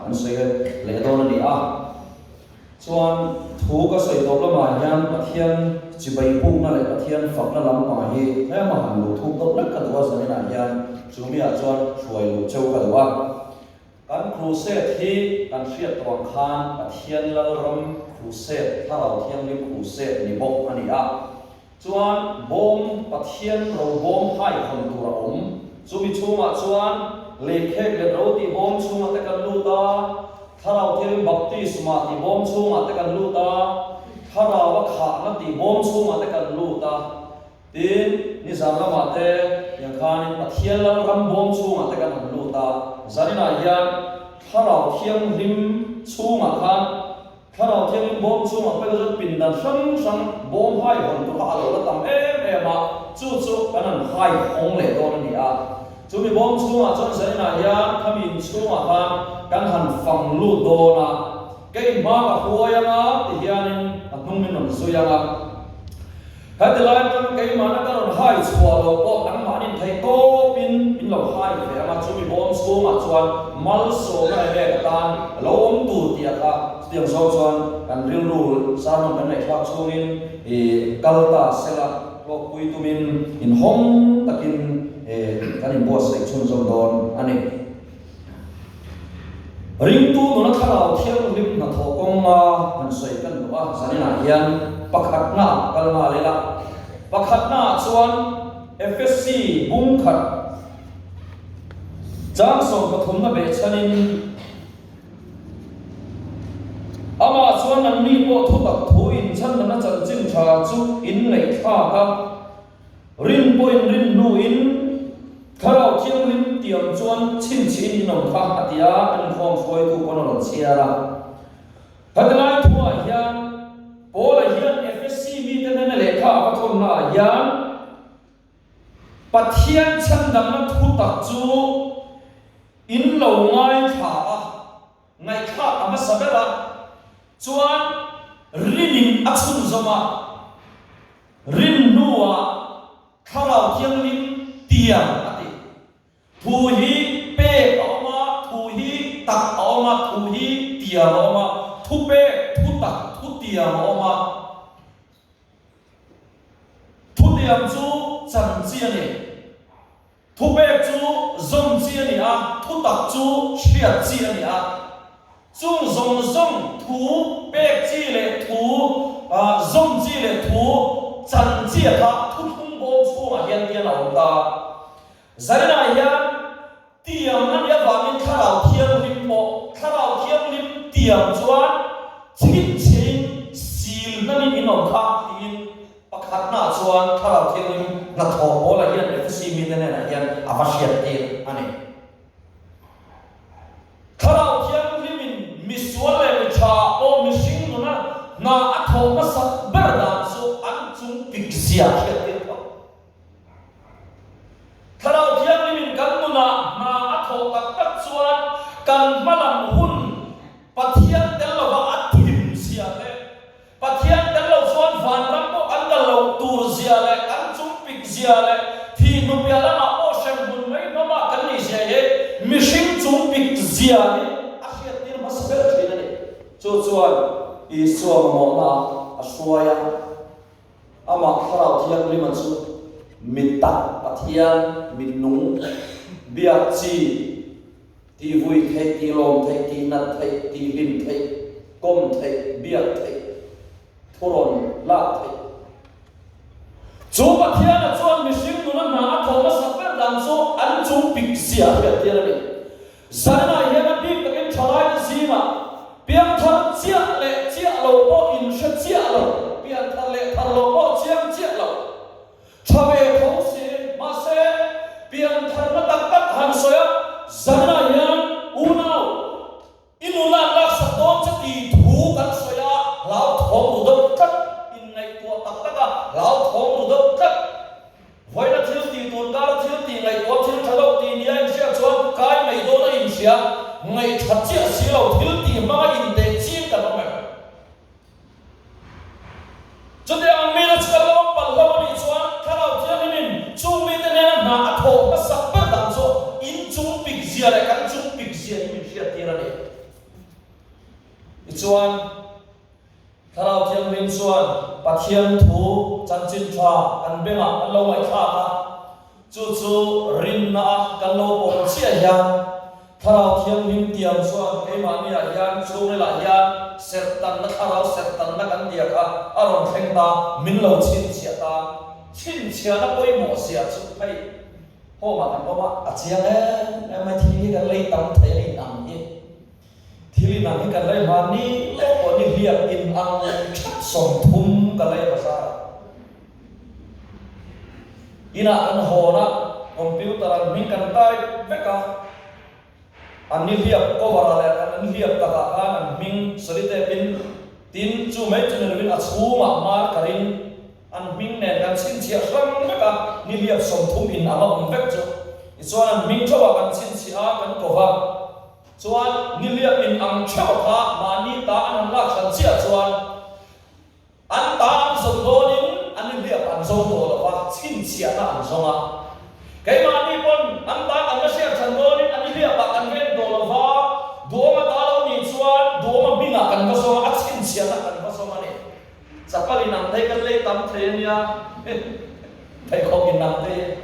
an sei le don ni a chuan thu ka soi tok lama hian pathian chibai pu na le pathian fak na lam pa hi ma han lu thu tok nak ka duwa zanina hian chumi a chuan hruai lu cheu ka duwa kan crusade hi kan hriat tawang khan pathian lal ram crusade tharau thiang lim crusade ni bok ani a chuan bom pathian ro bom hai khon tura chumi chuma chuan lekhek le ro ti bom chuma te kan lu ta tharau thiang baptisma ti bom chuma te kan lu ta tharau wa kha na ti bom chuma te kan lu ta tin ni zama ma te yang khan pathian lal ram bom chuma te kan lu ta zanina hian tharau thiang lim chuma khan tharau thiang lim bom chuma pe zo pin dan sang bom hai hon tu ha lo la tam ma chu kanan hai hong le don ni a chu mi bom chuma chon zanina hian khamin chuma khan kan han phang lu do na cái ma ka huayanga ti hianin atnung min non suyanga hadlan tam cái ma na kan hai chua lo ko nang ma nin thai to pin lo hai ve ama chu mi bom chuma chuan mal so na le tan lo om tu ti aka tiang so chuan kan ril ru sa no kan nei thak chungin kalta sela lo pui tu min in hom takin kan in boss sai chun zom don ani ring tu no na tharau thiang lim na tho kong ma kan sei kan wa zanina hian pakhat na kalma lela pakhat na chuan FSC bung khat jang song pathum na be chanin ama chuan an ni po thu tak thu in chan na chan ching tha chu in lei tha ka rin po in rin nu in tharau thiang lim tiam chuan chin chin in nom kha atia an khom foi tu kon ron chiara hadlai thua hian pola hian FSC mi te na le kha ka thon na hian pathian chan dam na thu tak chu in lo ngai kha ngai kha ama sabela chuan rinin achun zoma rin nuwa tharau thiang lim tiam thu hi pe oma thu hi tak oma thu hi tia oma thu pe thu tak thu tia oma thu tiam chu chan chi ani thu pe chu zom chi ani a thu tak chu hriat chi ani a chung zom thu pe chi le thu zom chi le thu chan chi tha thu thung bo chu ma hian tian la ta zarina hian tiam nan ya wangin tharau thiang lim mo tharau thiang lim tiam chuan chin chin sil nan in om kha tin pakhat na chuan tharau thiang lim na tho ola hian FSC mi na na hian avasiat te ani tharau thiang lim in miswal le cha o mishing na atho ma sa berda so an chung pikzia hian te tharau thiang lim kan na atho tak chuan kan malam hun pathian tel lo wa atim sia le pathian tel lo chuan van ram ko an dal lo tur sia le kan chung pik sia le thi nu pya la ma o shem bun mai no ma kan ni sia he mishing chung pik sia le akhir tir masber thina le chuan I suam mo na aswaya ama tharau thiang lim chu mitak pathian minung biak chi ti vui thei ti lom thei ti nat thei ti lim thei kom thei biak thei thoron la thei chu pathian a chuan mishing nuna na a thoma sakper dan so an chu pik sia pe tirani zarna hian bik takin thalai zima piam thar chia le chia lo po in sha chia lo piam thar le thar lo po chiam chia lo chawe thong si ma se piam thar na tak han soya zarna hian unau inuna la sa ton cha ti thu kan soya lao thong du do kat in nai to tak taka lao thong du do kat voina thil ti tur kar thil ti ngai to thil thalo ti nia in sia chuan kai mai do na in sia ngai that chia si lo thil ti ma in de chin ka ma chode ang mi na chka lo pal lo ni chuan tharau thiang min chung mi te na na a tho pa sak pa dang so in chung pik zia le kan chung pik zia ni min sia ti ra le chuan tharau thiang lim chuan pathian thu chan chin tha an benga an lo mai tha ka chu rin na kan lo pom chia hian tharau thiang lim tiam chuan ke ma ni a hian chu ne la hian sertan na tharau sertan na kan dia ka aron theng ta min lo chin chia ta chin chia na poi mo sia chu phai ho ma kan ko ma a chiang e mai thi kan lei tam thei lei nam hi thili nam hi kan lei ma ni le ko ni hiap in ang chat som thum kan lei basa ina an ho na computer an min kan tai veka an ni hiap ko wara le an hiap ta ka an min solite pin tin chu mai chu ne bin a chu ma ma karin an min ne kan sin chia ram veka ni hiap som thum in ama vek chu chuan an min thawa kan sin chia kan ko wa chuan ni hiap in ang thawa kha mani ta an la khan chia chuan an ta an zon donin an ni hiap an zon do la wa sin chia na an zonga cái mà đi con anh ta anh sẽ thành công nên anh đi học anh biết đồ là va đồ mà ta đâu nhìn xuân đồ mà bị ngã cần có số ắt xin xia là cần có số mà này sao cái nằm thấy cái lê tắm thế nha thầy không nhìn nằm thế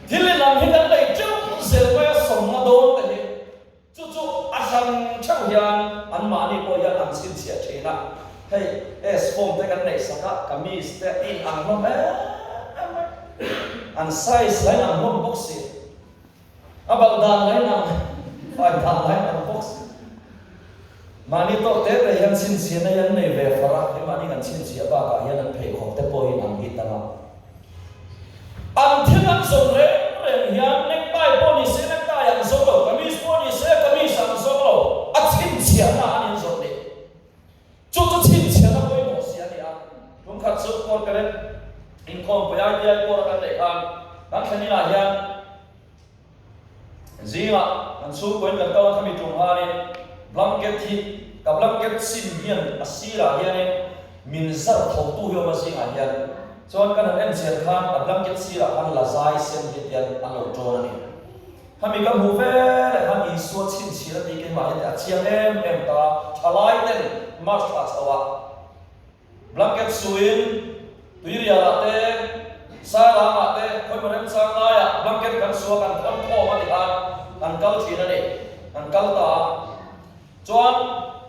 thì lên nằm thì cái này chứ sẽ phải sống mà đồ cái này chú anh sang chắc hiền anh mà đi coi hiền anh xin xia thế nào hey form cái này sao cả mi sẽ in anh không an size lain ang mon box si abang dan lain ang five dan lain ang box mani to te te yan sin sin na yan nei ve fara ke mani kan sin sia ba ka yan an phei khok te po hin ang hitanga an thing an som re yan nek pai po ni se nek ta yang so lo kamis po ni se kamis ang so lo a sin sia na an so de chu sin sia na po mo sia ni a tum khat su ko ka in kom pa ya ko kan le kan thani la hian zinga an su ko kan taw thami tung ha ni blanket hi ka blanket sim hian asira hian min zar thau tu yo ma zinga hian chon kan an chen khan a blanket sira an la zai sem hi tian an lo tron ani hami ka mu ve le han i so chin chira ti ke ma he a chiang em ta thalai ten mas ta chawa blanket suin tuiria te sala ma te khoi manem sang la ya blanket kan suwa kan kan ko ma ti han kan kal thina ni kan kal ta chuan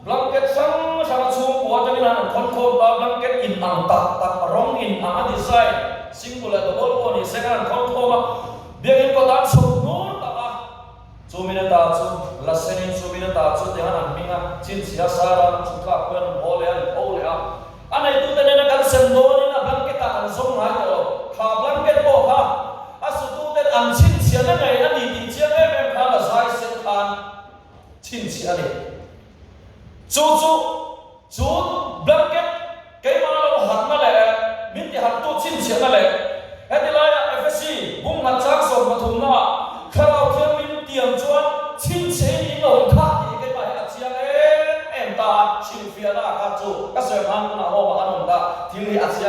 blanket sang chung ko ta ni han khon ko ta blanket in ang tak rong in ang design singular double ko ni second khon ko ma biagin ko ta chung no ta ka chu minata chu lasenin chu minata chu te han minga chin sia sara chu ka kwen ole a anai tu te na kan sem no ni na blanket ta kan song ha to kha blanket po ha asu tu te an chin sia na ngai ani ti chia em kha la sai sen khan chin sia ni chu blanket cái mà nó hạt nó lại mình thì hạt tu chin sia na lại hết đi lại FSC bung hạt chắc sòng mà thùng na khao thiên mình tiệm chuan chin sia ni nó khác thì cái bài hạt chia em ta chin phía na khác chu các sợi hàng nó ho mà ăn ta thì li hạt chia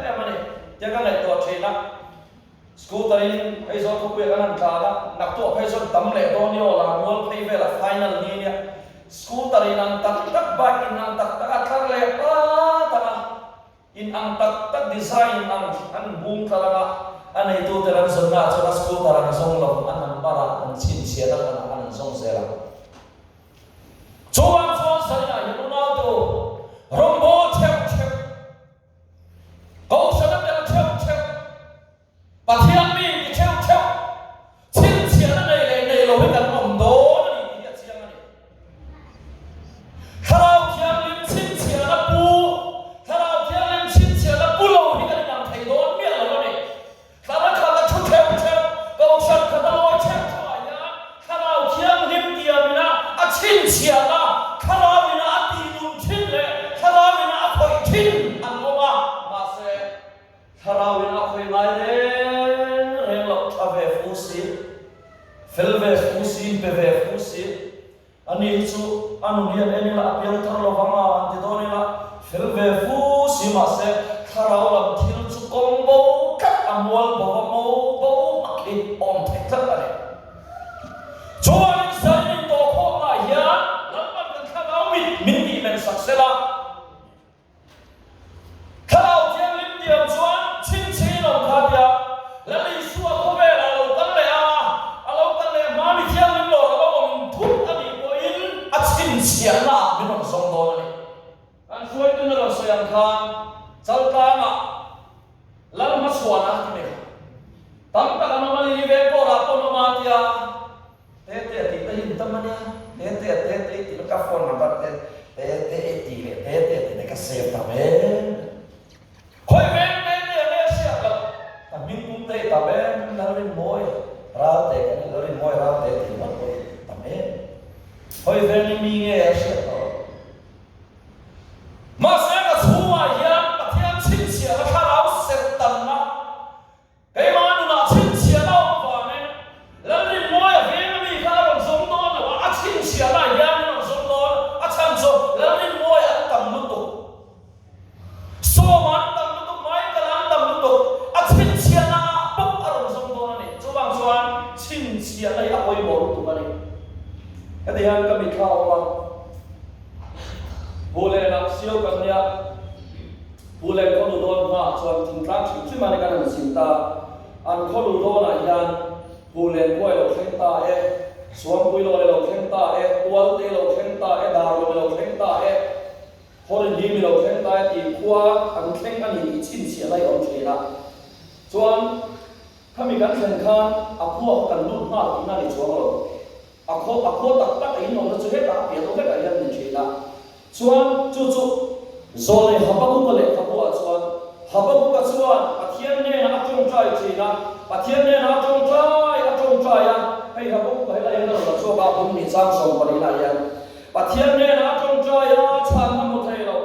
em này tiếng cái này tuột trên đó school tây hay do không biết cái nào cả đó nạp tuột hay do tấm lệ to nhiều là muốn thấy về là final ni nè school tây năng tak baik in năng tak akar lệ ta in ang tak design ang bung talaga anh itu terang zona cho school terang zong lo anh para anh chin sia da anh zong se la chuan sa ya you know to rombo chep go sa na chep pathian mi ki chep chin sia na nei lo kan om do ni ni chiang ani kharau chiang lim chin sia na pu kharau chiang lim chin sia na pu lo ni kan nam thai don mi lo ni khara khara chu chep go sa ka da lo chep cha ya kharau chiang lim dia mi na a chin sia na kharau mi na ti lum chin le kharau mi na khoi chin an lo ma se kharau mi na khoi mai le ave fusi felve fusi beve fusi ani chu anu lian eni la apiang thar lo wanga anti doni la felve fusi ma se kharau lam thil chu kombo kat amwal bo mo makhi om thek thak ani chuan sai ni to kho ma ya lam man kan kharau min di men chia na min on song do ni an suai tu na lo sayang khan chal ka ma lam ma suana ki me tam ta ka ma li ve ko ra ko ma tia te ti ta hin ta ma nia te ti ka phone number te ti le te ka save ta me hoi ve ne sia ka ta min kum te ta be na rin moi ra te ka na rin moi ra te ti ma ko ta me hoi ve ni mi nge sia ta ma sa ka chua ya ta thiam chin sia la kha rao set tan na cái mà nó là chín chia đâu mà này lần đi mua ở phía bên mình khác bằng giống đó là quá chín chia là giá nó giống đó chăm sóc lần đi mua ở tầm mức độ số mà tầm mức độ mấy cái là tầm mức độ chín chia là bốc ở bằng giống đó này cho bằng choan chín chia là ở quay bộ tụ này cái gì anh có bị khao không bố lê là siêu cần nha bố lê có đủ đôi mà choan tình trạng chỉ mà này cái là xin ta an kho lu do na yan pu len koi lo khen ta e suam pui lo khen ta e tual te lo khen ta e dar lo khen ta e horin hi mi lo khen ta e ti khwa an khen ani ti chin sia lai on thela chuan khami kan khen khan a khu kan lu ma ti na ni chuang lo a kho tak tak ai no na chu he ta pe to he ka yan ni thela chuan chu zole habaku ko le khabu a chuan habaku ka chuan pathian ne na atong trai china pathian ne na atong trai ya hei habaku ka la yan lo so ba bum ni chang som pa ni la yan pathian ne na atong trai ya chan na mu thei lo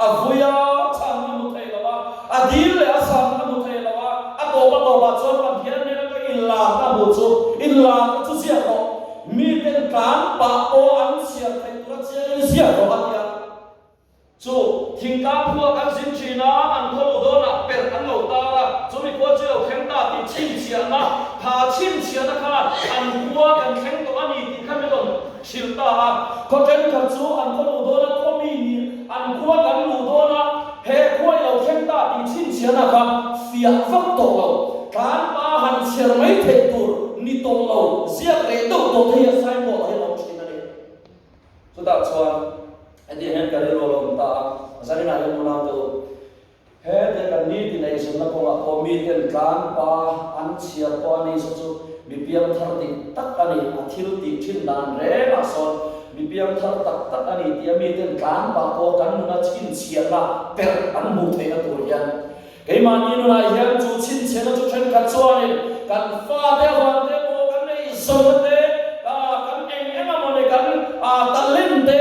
avuya chan na mu thei lo adil le asan na mu thei lo a to ba chuan pathian ne na ka in la na mu chu in la chu sia ko mi ten kan pa o an sia thei tu sia ni sia ko atia chu thing ka phua kan sin china an kho do na per an lo ta la chu mi ko chi lo khen ta ti chin chia na pha chin chia na kha an khua kan khen to ani ti khan me don chil ta ko ten ka chu an kho do na ko mi ni an khua kan lu do na he khoi lo khen ta ti chin chia na kha fia vak to lo kan pa han cher mai the tur ni to lo sia re to thei sai mo ai lo chin na ni so da chuan adi hen ka ro lo ta zari na yo na to he de kan ni ti nei sun na ko mi ten kan pa an chia to ani so chu mi piam thar ti tak ani athil ti thin dan re ma son mi piam thar tak ani ti mi ten kan pa ko kan na chin chia na per an mu the na tur yan cái mà ni no na yan chu chin chia na chu chen ka chuan kan fa de wan de mo kan nei so de kan em ma mo ne kan talent de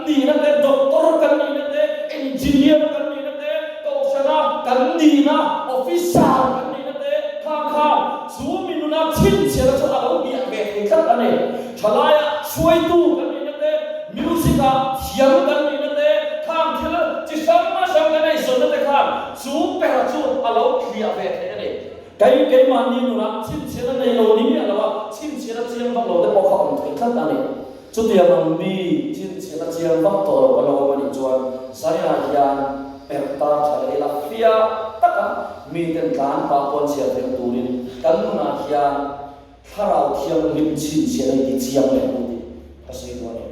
ni na te doctor kan ni na te engineer kan ni na te kaushana kan ni na officer kan ni na te kha chu min na chin che la chu alo bia ve ke khat ane thalaya suai tu kan ni na te music a thiam kan ni na te kham thil chi sam kan nei so na te kha chu pe chu alo bia ve ke ane cái mà ni na chin che la nei lo ni ala wa chin che la chiam ba lo te ko kha on thei khat ane chu tiam ang mi chin che la chiam vak to lo lo ma ni chuan sai na hian per ta thale la fia taka mi ten kan pa pon sia ten turin kan na hian tharau thiam lim chin che la ti chiam le mu ti ka sei do ne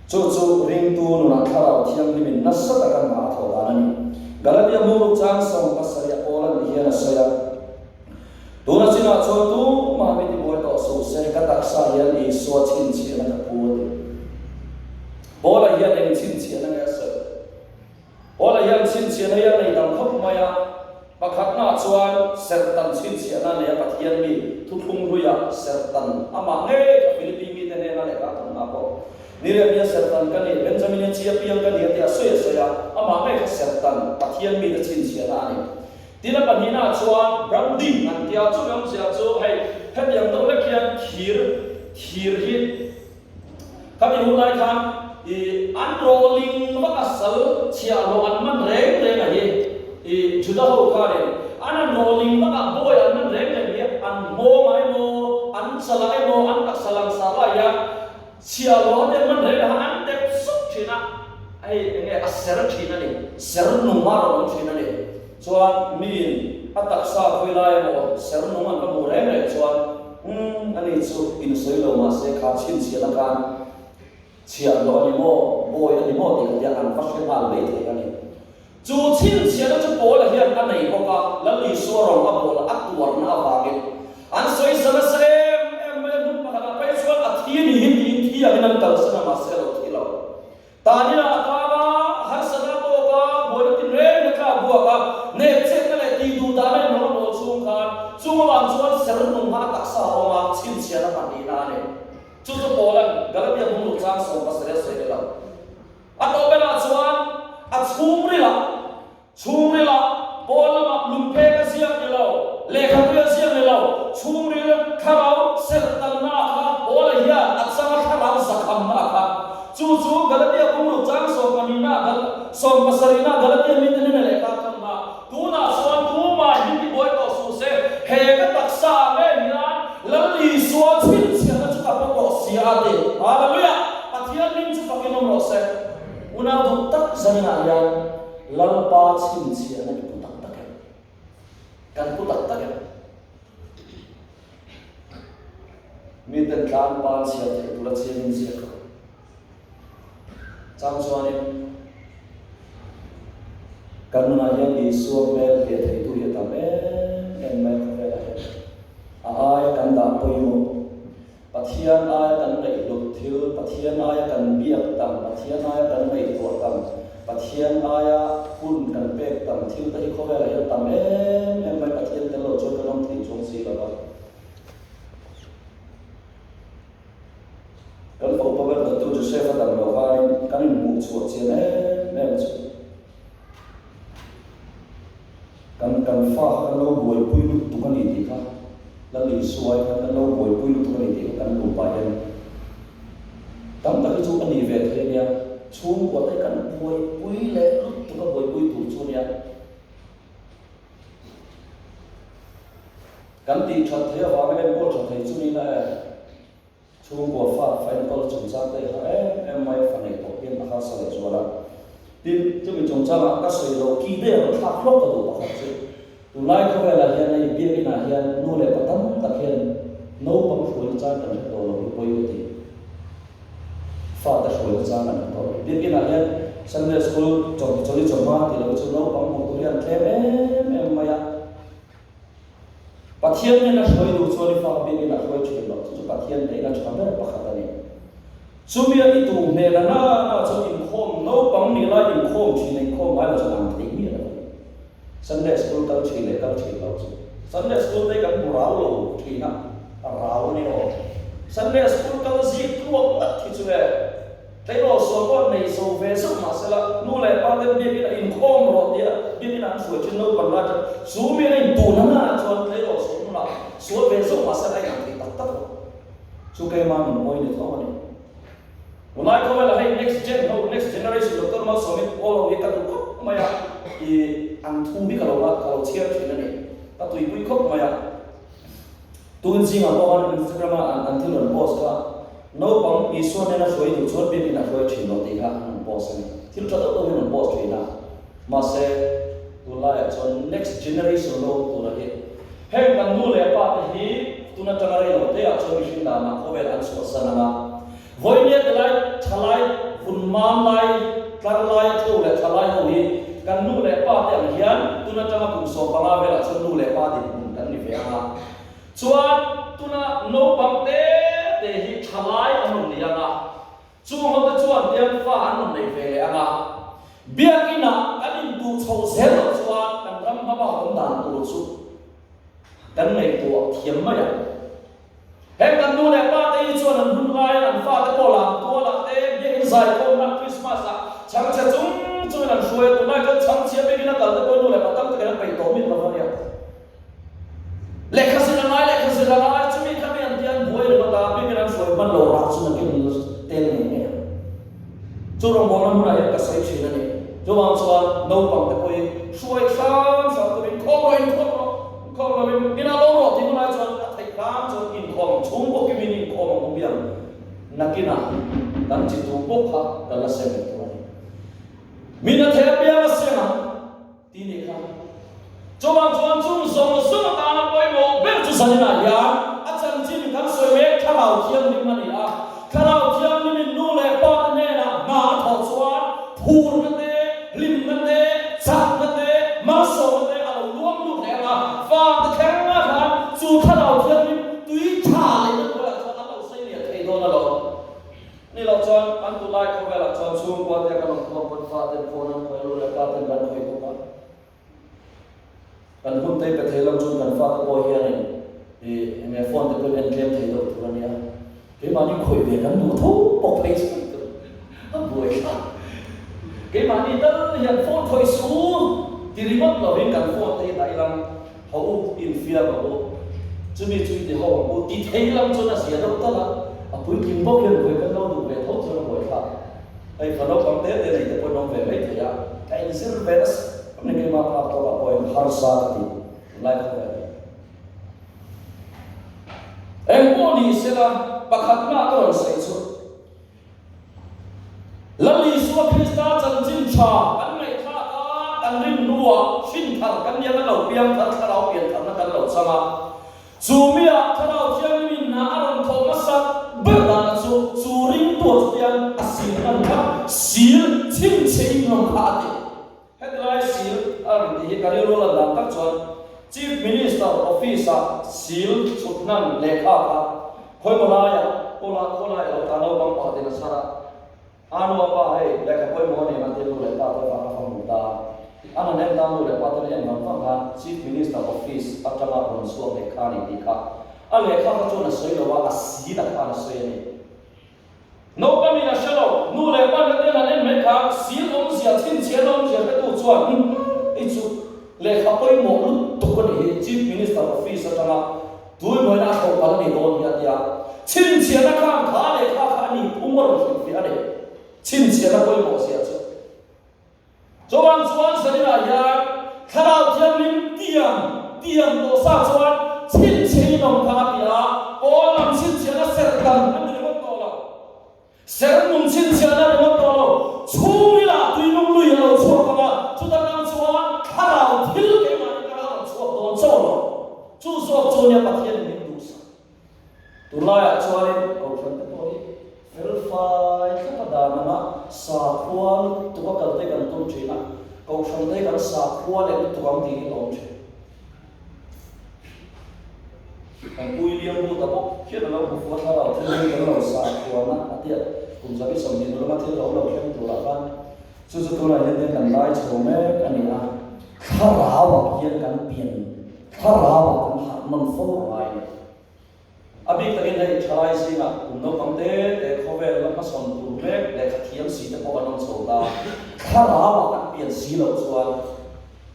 chu ring tu nu na tharau thiam lim na sa ta kan ma tho da na ni galatia mu chang song pasaya ola ni hian asaya dona china cho tu ma mi ti boy to so se ka tak sa hian i so chin che na ka pu de bola hian eng chin che na ga sa bola hian chin che na ya nei dang khop ma ya pakhat na chuan ser tan chin che na le pathian mi thu thung ru ya ser tan ama nge ka philippi mi te ne na le ka thum na ko niremia ser tan ka ni benjamin chia piang ka ni te so ya ama nge ka ser tan pathian mi te chin che na ni tina panina chuan branding an tia chu yom sia chu hei het yang to le khian thir hi kami hulai khan i unrolling wa asal chia lo an man reng a hi i juda ho khare an unrolling wa boy an man reng hi an mo mai mo an salai mo an tak salang sala ya chia lo de man reng an dep suk thina ai nge aser thina ni ser nu ma ro thina ni chuan min atak sa khoi lai mo ser nu man ka mu reng chuan ani chu in soi lo ma se kha chin sia la kan chia lo ni mo boy ni mo ti dia an phát sinh al le the ani chu chin chia na chu bol hian an nei ko ka la li so ro a bol a tuar na wa ge an soi sama sem em mun ma ka pai so a thi ni hin ni thi a nan kal sana ma se lo thi lo ta ni na ta ba har sana to ka bol tin re na ka bu ka ne che na le ti du da le no mo chung khan chung ma chuan ser nung ha tak sa o ma chin chia na pa ni na ne chu chu bol an galabia mun lu chang so pa se se le lo a to be na chuan a chung ri la bol ma lum pe ka sia ni lo le kha pe sia ni lo chung ri la kharau se tan na kha bol hiya a chang kharau sa kham na kha chu galabia mun lu chang so pa ni na gal so pasari na galabia mi ne le ka kham ma tu na chuan tu ma hin ni boy to su se he ka tak sa me ya la li so chin sia na chu ka pa ko sia de hallelujah pathian nin chu pa kinom ro se una du tak zanina ya lalpa chin sia na pu tak tak kan pu tak tak mi ten kan pan sia the tu la chen sia ko chang chuan kan na ya ni so mel he thei tu ya ta me en mai ko la a ai kan da poi mo pathian ai kan nei luk thil pathian ai kan biak tam pathian ai kan nei tu tam pathian aya hun kan pek tam thil ta hi ko la ya tam em mai pathian te lo cho kan thi chung si la ba kan fo pa ver tu Joseph ta lo va kan mu chu chen em chu kan fa kan lo boi pui lu tu kan ni ti kha la li suai kan lo boi pui lu tu kan ni ti kan lu pa yan tam ta chu kan ni ve the nia chung của tay kan boi pui le lu tu ka boi pui tu chu nia kan ti that the wa men ko that the chu ni la chung của fa phải ko chung sa te ha em mai fa nei to ken ha sa le chu la tin chu mi chung cha ma ka soi lo ki de ro tha khlok ka du pa kha chu tu lai ko la hian nei bi ina hian nu le patam ta hian no pam khoi cha kan to lo poi ti fa ta khoi cha kan to bi ina hian Sunday school choli choma ti lo chu no pam mo tu hian tlem em maya pathian ne na khoi du choli fa bi ina khoi chu lo chu pathian ne na chama ba pakha ta ni sumia itu ne la na chu in khom no pam ni la in khom chi nei khom ai la chu ang ti mi la Sunday school kal chi le kal chi lo chu Sunday school te kan burau lo thi na rau ni o Sunday school kal zi ku wat thi chu e thế rồi số con này số về sức mà sẽ là nu lại bao nhiêu biết là in khom rồi thì biết là số chuyện đâu còn là số miền này tụ nó là cho thế rồi số nó là số về sức mà sẽ lại làm thì tắt tắt số cái mà mình coi được không này hôm nay có phải là hay next generation được tôi nói số mình all of it cả tụ mà ya thì ăn thu biết cả là chia chuyện này ta tùy quý khóc mà ya tuân gì mà có anh Instagram anh thiếu lần post cả no pang iso ne na soi du chot bi na soi chin lo ti kha boss ni thil cha to hin boss thi na ma se tu la chon next generation lo tu la he kan nu le pa hi tu na tangare lo te a chon shin da na ko vel an so sana ma voi ne de lai thalai fun man lai tlar lai tu le thalai ho hi kan nu le pa te ang hian tu na tama kum so pa ma vel a chon nu le pa ti kan ni ve ha chuan tu na no pang te te hi thalai anon ni anga chu ho ta chuan tiam fa anon nei ve anga biakina anin tu chho sel lo chuan kan ram ba ba hom dan tu chu kan nei tu thiam ma ya he kan nu le pa te chuan an hun lai an fa te ko lam to la te bi in zai ko na Christmas a chang cha chung chuan an shoi tu na kan chang chia be kina kal te ko nu le pa tam te kan pe to min ba ya lekha sin na chu mi kami an tian boi le ba bi kan shoi ban lo ra chu na kin ten ne chu rong bo na mu na ya ka sai chi na ni chu wang chuan no pang te koi shoi sam sa tu bin ko lo bin ina lo ro ti na chuan a thai kam chu in khom chung bo ki min in khom mo biang nakina dan chi tu bo kha da la se tu ni mina the bia ma se na ti ni kha chu wang chuan chung song su ta na koi mo be chu sa ni na ya a chan chin kan soi me kharau thiam ni ma ni a kharau thiam ni min nu le pa phur na te lim na te chak na te ma so na te alo luam lu le ma fa ta khang na ha chu tha dau thiam ni tui tha le na ko la chon alo sai le thei do na lo ni lo chon an tu lai ko ve la chon chung kwa te ka long ko pon fa te phone na ko lu le ka te ban ko ko kan hum te pe thei lam chung kan fa ko hi ani e phone te ko en claim thei do tu ania cái mà đi khởi về căn đủ thấu bọc thấy sự không buổi cái mà đi tới hiện phone khởi xuống thì đi mất là bên căn phone thấy đại lắm hậu in phía mà bộ chứ mình chui thì hậu bộ thì thấy lắm cho nó xỉa đâu tất là à cuối kim bốc lên với cái lâu đủ về thấu cho nó buổi khác ấy phần đó còn tết này thì còn về mấy thầy ạ cái gì về đó nên cái mà pháp đó là buổi har sa thì lại không về em có đi sẽ là pakhat na to sai chu lali suwa krista chan chin cha an mai tha ka an rim nuwa shin thar kan ya lo piam thar tharau pian thar na kan lo chama chumia tharau thiam min na aron thoma sak berdan chu ring to pian asin an ka sil chin chei nom kha te headline sil ar ti kari ro la tak chuan chief minister office sil chutnan lekha ka khoi molaya kola lo ta lo bang pa de sara anu apa hai le ka khoi mo ni ma te lo le ta ta fa fa mu ta ana nem ta lo le pa te en ma fa chief minister office atama ron so le kha ni ti kha a le kha ka chona soi lo wa asi da kha na soi ni no pa mi na shalo nu le pa le na en me kha si om sia chin che long je pe tu chuan i chu le kha khoi mo lu tu ko ni chief minister office atama tôi mới đã học vào cái đồ này ya, chín千那看卡嘞卡卡你不摸了是别的，chín千那会摸些子，昨晚谁来呀？看到天明点多少转，chín千弄卡的啊，我们chín千那谁干？那你们多了，谁弄chín千那你们多了，出了对弄累了错了嘛，就当刚转看到天给嘛，你看到错多走了。chú số chú nhà bát thiên mình đủ sao, tu lai cho nên câu chuyện đó thôi, phải phải các bạn đàn mà sa khoan tu có cần tới cần tu trí na, câu chuyện tới cần sa khoan để tu công ty làm chuyện, anh bùi liêm bùi tập bốc khi đó nó bùi phát nào thì mình cái sa khoan na, tiệt cùng với cái sầm nhìn nó mà thì nó chuyện tu là văn, chú tu lai nên cần lai cho mẹ cái này à, khá ráo vào hiện cần tiền.ถ้าเรามันฟุ้งไปอภิตกินได้ใช้สินะคุณน้องฟังเต้แต่เขาเวลามาสอนตัวเล็กแต่ขัดเทียมสีจะพอกันน้องโซดาถ้าเราเปลี่ยนสีเราส่วน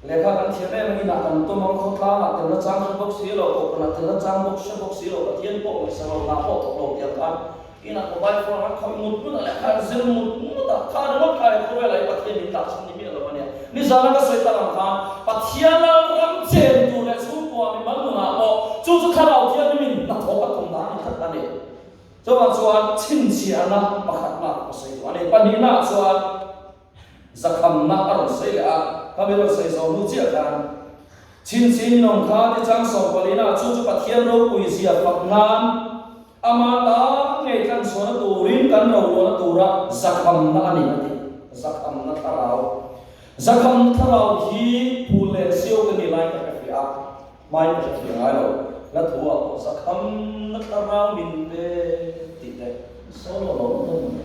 เลขากันเทียมแม่ไม่หนักกันตัวมันเขาคลาแต่ละจังบกสีเราตกกันแต่ละจังบกสีเราเทียมปกสเราหน้าปกตกลงเดียวกันอีนักบอยฟอนเขาหมุดมุ่งอะไรเขาเซลมุดข้าเราขายเขาเวลาปัจเจียนนิตัดสิ่งนี้มีอะไรบ้างเนี่ยนี่สารก็สวยตลอดการปัจเจียนเรารำเจนดูแลสู้ตัวมีมันหนุนอ่ะโอ้จู่ๆข้าเราเทียนนี่นักโทษตรงนั้นนี่ขัดกันเนี่ยส่วนชิ้นเชียนะประคัดมากก็สวยตัวนี้ปัจจุบันส่วนจะคำนักอารมณ์สวยเลยอ่ะเขาไม่รู้สวยสองรู้เจียกันชิ้นเชียน้องข้าที่จังสองคนนี้นะจู่ๆปัจเจียนเราคุยเสียฝักน้ำamata ngai kan sona turin kan no na tura zakham na ani ati zakham na tharau hi phule sio ka ni lai ka fia mai ka fia ai lo la thua ko zakham na tharau min be ti te solo lo no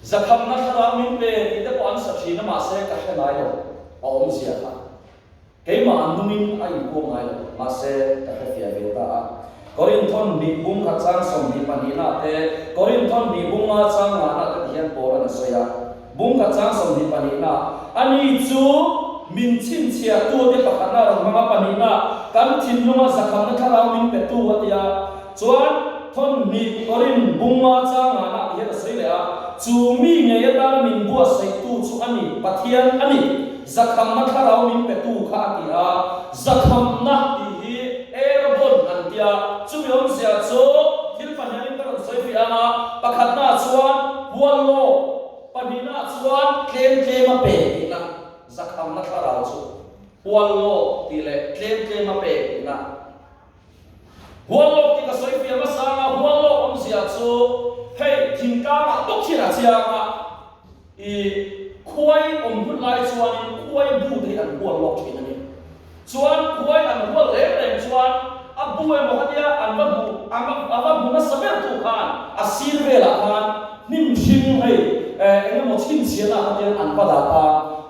zakham na tharau min be ti te pon sa chi na ma se ka he nai lo om sia ka cái mà anh nuôi ai cũng ngay mà sẽ các cái việc về ta Korinthon bị bung khát sang sòng bị pani na te Korinthon bị bung ma sang mà na cái hiện bộ là soya bung khát sang sòng bị pani na anh chú min chin chia tu để bắt na rồi mà pani na kan chin nu ma zakham na tharau min pe tu wat ya chuan thon bị Korin bung ma sang mà na hiện là soya chú mi nghe ta min bua sai tu chú anh pathian anh zakham na tharau min pe tu kha ti a zakham na ti hi erbon an tia chu mi om sia chu thil panhanin kan soi fi ama pakhat na chuan buallo panina chuan tlem a pe na zakham na tharau chu buallo ti le tlem a pe na buallo ti ka soi fi ama sa buallo om sia chu hei thingka ma tok khina chianga อีควายอมหุ่นลายชวนควายบูที่อันบัวหลอกที่นั่นนี่ชวนควายอันบัวเล็กเล็กชวนอับบัวมันก็จะอันว่าบูมันสมัยตุกันอาศิลเวลากันนิ่มชิงให้เอ็งมันชิงเชียนะเขาจะอันว่าดาตา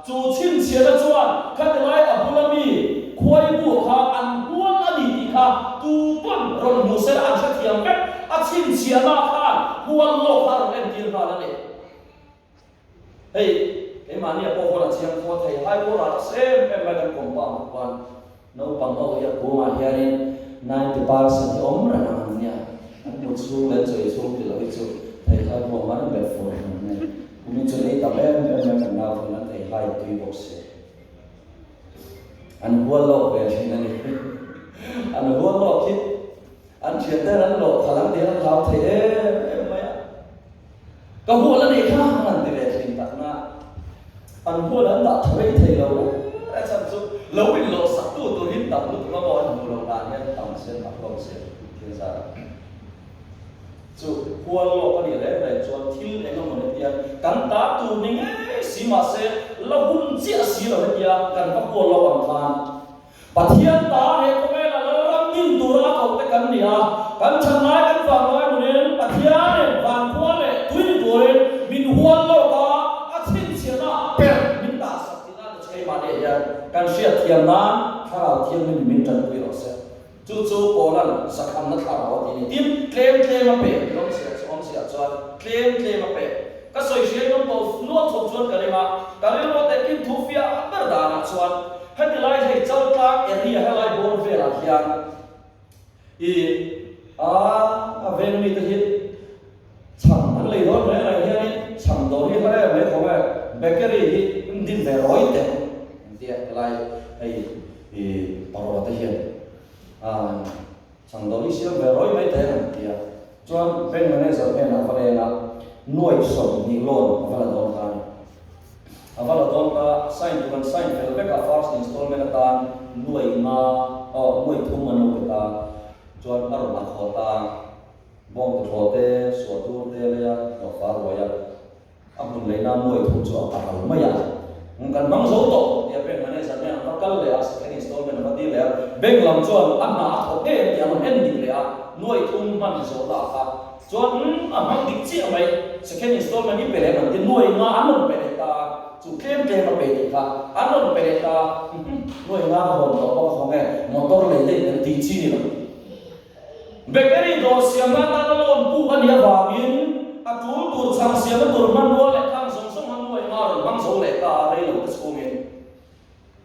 จูชิงเชียนะชวนขัดไล่อับบัวมีควายบูเขาอันบัวอันนี้เขาตูปันรอนมุสลิมอันเชียงกันอาชิงเชียนะกันบัวโลกเขาเอ็นดีกันนั่นเองเฮ้ยไอ้มาเนี่ยพอคนละเชียงพอไทยให้พวกเราเซ็มเอ็มไปกันกลมป่าวันโน้ปังเอาอย่างกูมาเฮียนี่90% ที่อมระนังเนี่ยอันหมดสู้แล้วจะสู้ที่เราจะไทยให้พวกมันแบบฝนเนี่ยกูมีจุดนี้แต่เอ็มกันเราคนนั้นไทยให้ตัวบอกเสียอันหัวโลกแบบนี้นั่นเองอันหัวโลกคิดอันเชื่อแต่นั้นโลกขลังเดียวเราไทยไม่ก็หัวแล้วนี่ข้ามันที่เรื่องนี้ตัดมาอันหัวนั้นตัดไม่ไทยเราไอ้ฉันสุดเราเป็นโลกสักตัวหินตัดลุกมาบอลหัวโลกานเนี่ยต่ำเสียต่ำลงเสียเท่านั้นสุดหัวโลกก็ดีเลยแต่จวนทิ้งเองก็มันเดียวกันตาตัวนี้สีมาเสียเราหุ่นเสียสีเราเดียวกันกับหัวโลกอันพันปะเทียนตาเห็นก็ไม่ละเรารับยิ่งตัวเราเอาไปกันเนี่ยกันชนะกันฝั่งน้อยคนนี้ปะเทียนเนี่ยฝั่งหัวเนี่ยทุยตัวเนี่ยมินหัวโลกอาทิ้งเสียนะเป็นมินตาสักทีนั้นจะใช้มาเดียวกันเสียเทียมนั้นถ้าเราเทียมมินจันทร์ไปเราเสียจู่ๆโอลันสักคำนักข่าวทีนี้ทีมเคลมมาเป็นลงเสียจวนเคลมมาเป็นก็สวยเชียร์น้องตัวนวดทบชวนกันเลยมาการเรียนรู้แต่กินทุกอย่างอันดับด่านชวนให้ที่ไล่ให้เจ้าตาเอรีให้ไล่บอลเวลาเฮียนเวรมีตัวฮิตช่างมันเลยร้อนเลยอะไรเฮียนี่ช่างตัวนี้เขาได้ไม่เขาแบบเบเกอรี่ที่ดินเวรร้อยเต็มเดียไล่ปารวัตเฮียช่างตัวนี้เสียเวรร้อยไม่เต็มเดียจวนเป็นมันเนี่ยจะเป็นอะไรนะหน่วยส่งนิโรธอะไรต่างกันอะไรต่างกันไซน์ตัวกันไซน์เฟลเบกฟาร์สอินสตอลเมนต์ต่างหน่วยมาหน่วยทุ่มมันหน่วยต่างจวนอารมณ์ขอต่างบองตัวเตะสวดตัวเตะเลยอะตัวฟาร์วายอะอันนี้น่าหน่วยทุ่มจวนต่างกันไม่ยากงั้นบางส่วนตัวเนี่ยเป็นมันเนี่ยจะเนี่ยนักการเลยอะสเปนอินสตอลเมนต์มาดีเลยอะเบ่งลำจวนอันน่าตัวเตะที่มันเอ็นดิ้งเลยอะหน่วยทุ่มมันส่วนต่างกันจวนมันดิจิอะไรสเปนอินสตอลเมนต์นี่เป็นอะไรมันที่หน่วยงานอันนั้นเป็นอะไรจุดเคลมมาเป็นอะไรอันนั้นเป็นอะไรหน่วยงานของเราเพราะเขาเนี่ยมอเตอร์เลยได้ดิจินี่แหละเบเกอรี่โดเสียมาตาลอนผู้กันยาวามินอาจูตูช่างเสียมาตัวมันวัวเล็กข้างสงมันหน่วยงานบางส่งเล็กตาอะไรหรือสกุลเงิน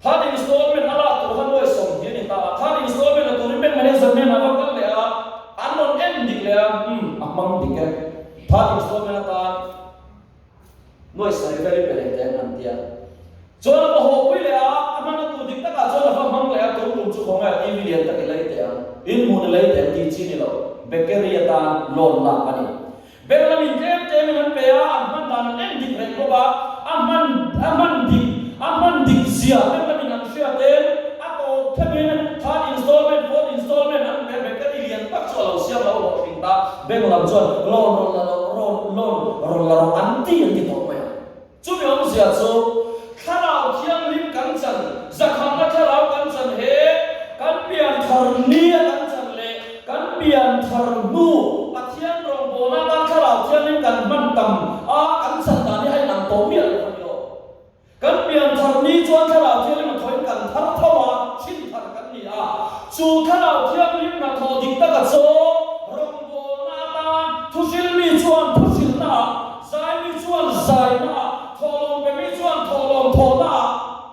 ถ้าอินสตอลเมนต์อะไรตัวมันหน่วยส่งเงินตาถ้าอินสตอลเมนต์ตัวนี้เป็นมันเนี่ยสมัยนั้นก็กันเลยอันนั้นเอ็นดิ้งเลยมังดิ้งแค่ถ้าอินสตอลเมนต์ตาหน่วยสายไฟเป็นอะไรนั่นเดียจนเราหกวิเลยมันตัวดิ้งตะการจนเราฟังเลยตัวลุงจุกของอีวิเลียนตะกี้เลยเดียอินมูนเลยเดียดีจีนี่เราเบเกอรี่ตาโลนหลักอันนี้เบลล์มินเจมันเปียมันตานเอ็นดิ้งเลยเพราะว่ามันดิ้งเสียเบลล์มินอันเสียเต็มอ่ะตัวแค่เป็นถ้าอินสตอลเมนต์4 อินสตอลเมนต์อันเบเกอรี่เลียนปักชัวเราเสียเราบอกปิงตาเบลล์จนโลนอันที่ตกไปจุดนี้เราเสียสู้ข้าเราเที่ยงลิ้มกันจันจะขังข้าเรากันจันเฮกันเปลี่ยนทารณีกันจันเล่กันเปลี่ยนทารนูอาเที่ยงรองโบนาบ้านข้าเราเที่ยงลิ้มกันมันต่ำกันจันตานี่ให้หนังโตเมียเลยกันเปลี่ยนทารณีจวนข้าเราเที่ยงลิ้มมันถอยกันทับทว่าชิ้นทันกันนี่จูข้าเราเที่ยงลิ้มนะทอดิ้งตะกัดโซรองโบนาบ้านทุชิลมีจวนทุชิลนะใจมีจวนใจนะทอลงไปมีจวนทอลงทอนะ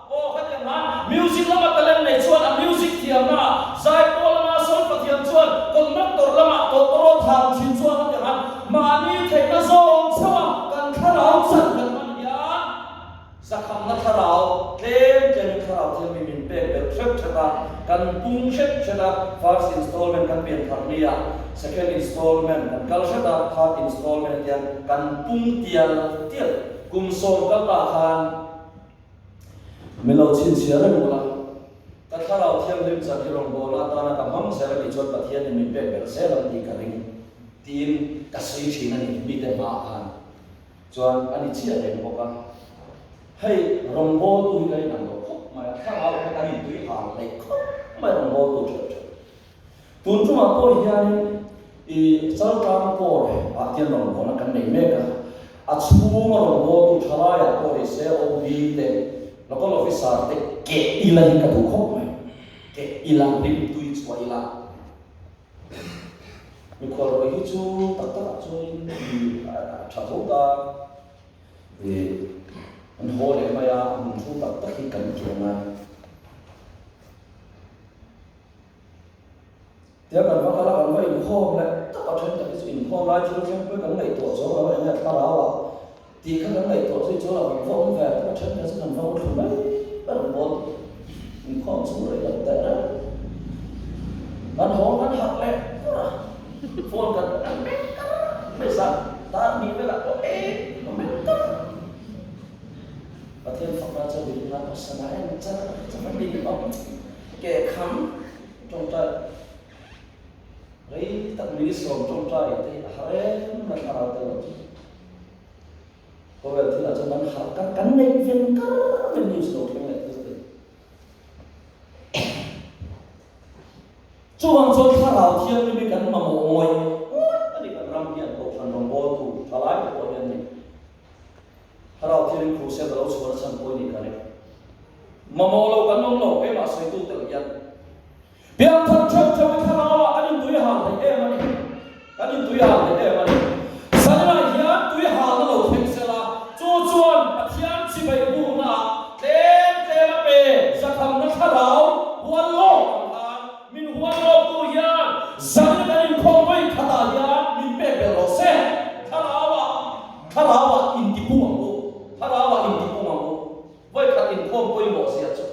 โอ้ขัดยังไงมิวสิกละมาตะเล่นในจวนมิวสิกเทียมนะใจโอละมาสอนปะเทียมจวนคนนักตรละมาตัวโตทางชินจวนขัดยังไงมานี่เทคนะโซงสว่างกันข้าเราสั่งกันมันยาสักคำนักข้าเราเล่นเจนข้าเราเทียมมีเป็นแบบเช็คชะตากันปุ้งเช็คชะตา first installment กันเปลี่ยนทางนี้second installment กันกัลชะตา third installment ยังกันปุ้งเตียลกุมส่งกันตาคานไม่เราชินเสียเลยมั้งล่ะแต่ถ้าเราเที่ยงริมสันที่โรงโบราณตอนนั้นกับมั่งเสร็จแล้วจนประเทศนี้มีเป็นแบบเสร็จแล้วดีกันเองทีมกระสีชีนั่นมีแต่มาคาน chuan ani chi a reng boka hei rombo tu lai nang lo khop mai thang au ka ni tui ha lai khop mai rombo tu chhe tun chu ma ko hian i chal kam ko a tian rombo na kan nei me ka a chu ma rombo tu thala ya ko ri se o bi te local officer te ke ila hi ka tu khop mai ke ila rim tui chwa ila mi ko ro hi chu tak tak chu ni tha tho ta an ho le ma ya mun thu tak tak hi kan ke ma dia kan va kala kan va in ho le tak a then tak in ho lai chu chen pe kan nei to zo la nya ta ra wa ti kan nei to zo zo la kan vo ve ta chen kan kan vo thu mai ba mo in ho su re la ta ra kan ho kan hak le phone kanไม่สักตามีเวลาก็ไม่ต้องประเทศฝั่งเราจะมีนักศาสนาจะไม่มีออกแก่คำจงใจเฮ้ยตั้งมีส่วนจงใจที่อะไรมันอะไรตัวก็เวลาที่เราจะมันหากันในเวียนกันเป็นนิวส์โลกยังไงตัวช่วงช่วงถ้าเราเที่ยวมีกันมาโมยอันนี้ก็รำเกียรติตกสันรำโบถูกทลายตัวเองนี่ถ้าเราเที่ยวครูเสียเราชวนสันโบนี่กันเลยมาโมเรากันน้องเราไปมาใส่ตู้เตียนเพียงท่านเชื่อใจว่าถ้าเราอันนี้ตัวอย่างให้มันอันนี้ตัวอย่างให้มันสัญญาณตัวอย่างเราเพ่งเสียละจู่จวนปะเทียนสิไปบูนาเต็มเปจะทำนักข่าวหัวโลกมินหัวโลกตัวอย่างสัญญาณคงไม่ขนาดยามินเป๊ะเป็นโรเซ่ถ้าเราอินทิพุมังกูถ้าเราอินทิพุมังกูไว้ขัดอินคงไม่หมดเสียจุด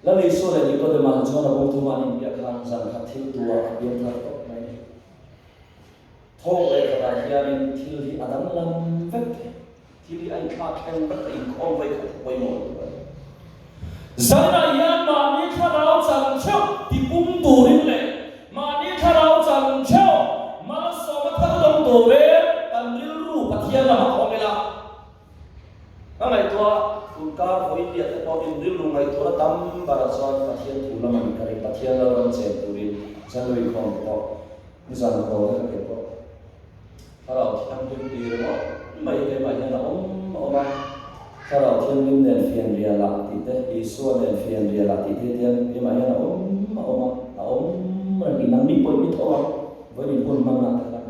แล้วในส่วนนี้ก็จะมาชวนเราบุกตัวมันอยากทำสังขัดทิ้งตัวเบี้ยทับตกไหมท้องเลยขนาดยามินที่ที่อดัมลำเวกที่ไอ้ข้าแข่งกับอินคงไว้ขัดไว้หมดสัญญาณมานี้ถ้าเราจังเช่าที่ปุ่มตัวนี้เลยมานี้ถ้าเราจังเช่ามาสอบถ้าเราตัวเองกันเรื่องรูปปฏิญาณมาของเวลาอะไรตัวคุณการพออินเดียแต่พอเป็นเรื่องรูปอะไรตัวตั้มบาราซอนปฏิญาณถูกละมันกันปฏิญาณเราเจ็บตัวนี้ฉันเลยของพอมิสันโตแล้วก็เก็บพอถ้าเราทำเป็นดีแล้วไม่ได้ไม่ได้เราออกมาถ้าเราเที่ยวนิ่มเดินเฟียนเรียลาติดเตอีส่วนเดินเฟียนเรียลาติดเทียนที่มาเนี่ยเรามันมีน้ำมีปุ่นมีทองวันนี้ปุ่นมันน่าทาน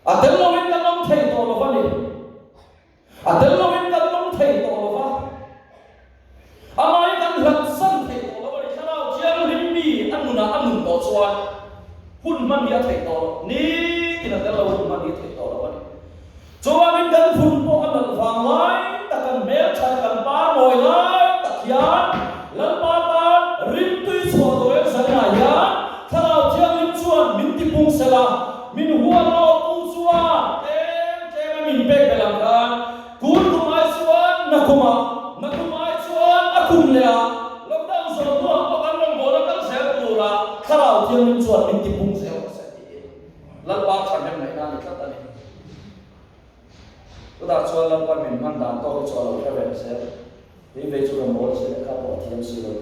อาเดลโลวินกันน้องเทย์ตัวละวันนี้อาเดลโลวินกันน้องเทย์ตัวละวันอามาอีกันหลังสั้นเทย์ตัวละวันนี้ถ้าเราเที่ยวนิ่มมีอันนู้นตัวส่วนหุ่นมันมีเทย์ตัวนี่ที่นั่นแต่เราหุ่นมันมีเทย์ตัวละวันนี้จวนเป็นกันฝุ่นพวกกันฟังไว้แต่กันเมลชากันป้าหน่อยไล่ตะเคียนลันป้าตาริมตุยสวดตัวเองสัญญาญาถ้าเราเที่ยวริมชวนมินติปุงเสลามินหัวโลปุงสวดเต็มมินเป๊กไปหลังกันคุณกุมายสวดนักกุมายสวดอากุมเลยอะลำดังสวดตัวพวกกันลงโบนักันเสียตัวละถ้าเราเที่ยวริมชวนมินติปุงเสลาลันป้าฉันยังไม่นานเลยครับตอนนี้ก็ได้ชวนเราไปมินมันด่านโต้ชวนเราแค่แบบเสียที่เวจูกันหมดเสียข้าวเทียมสุดเลย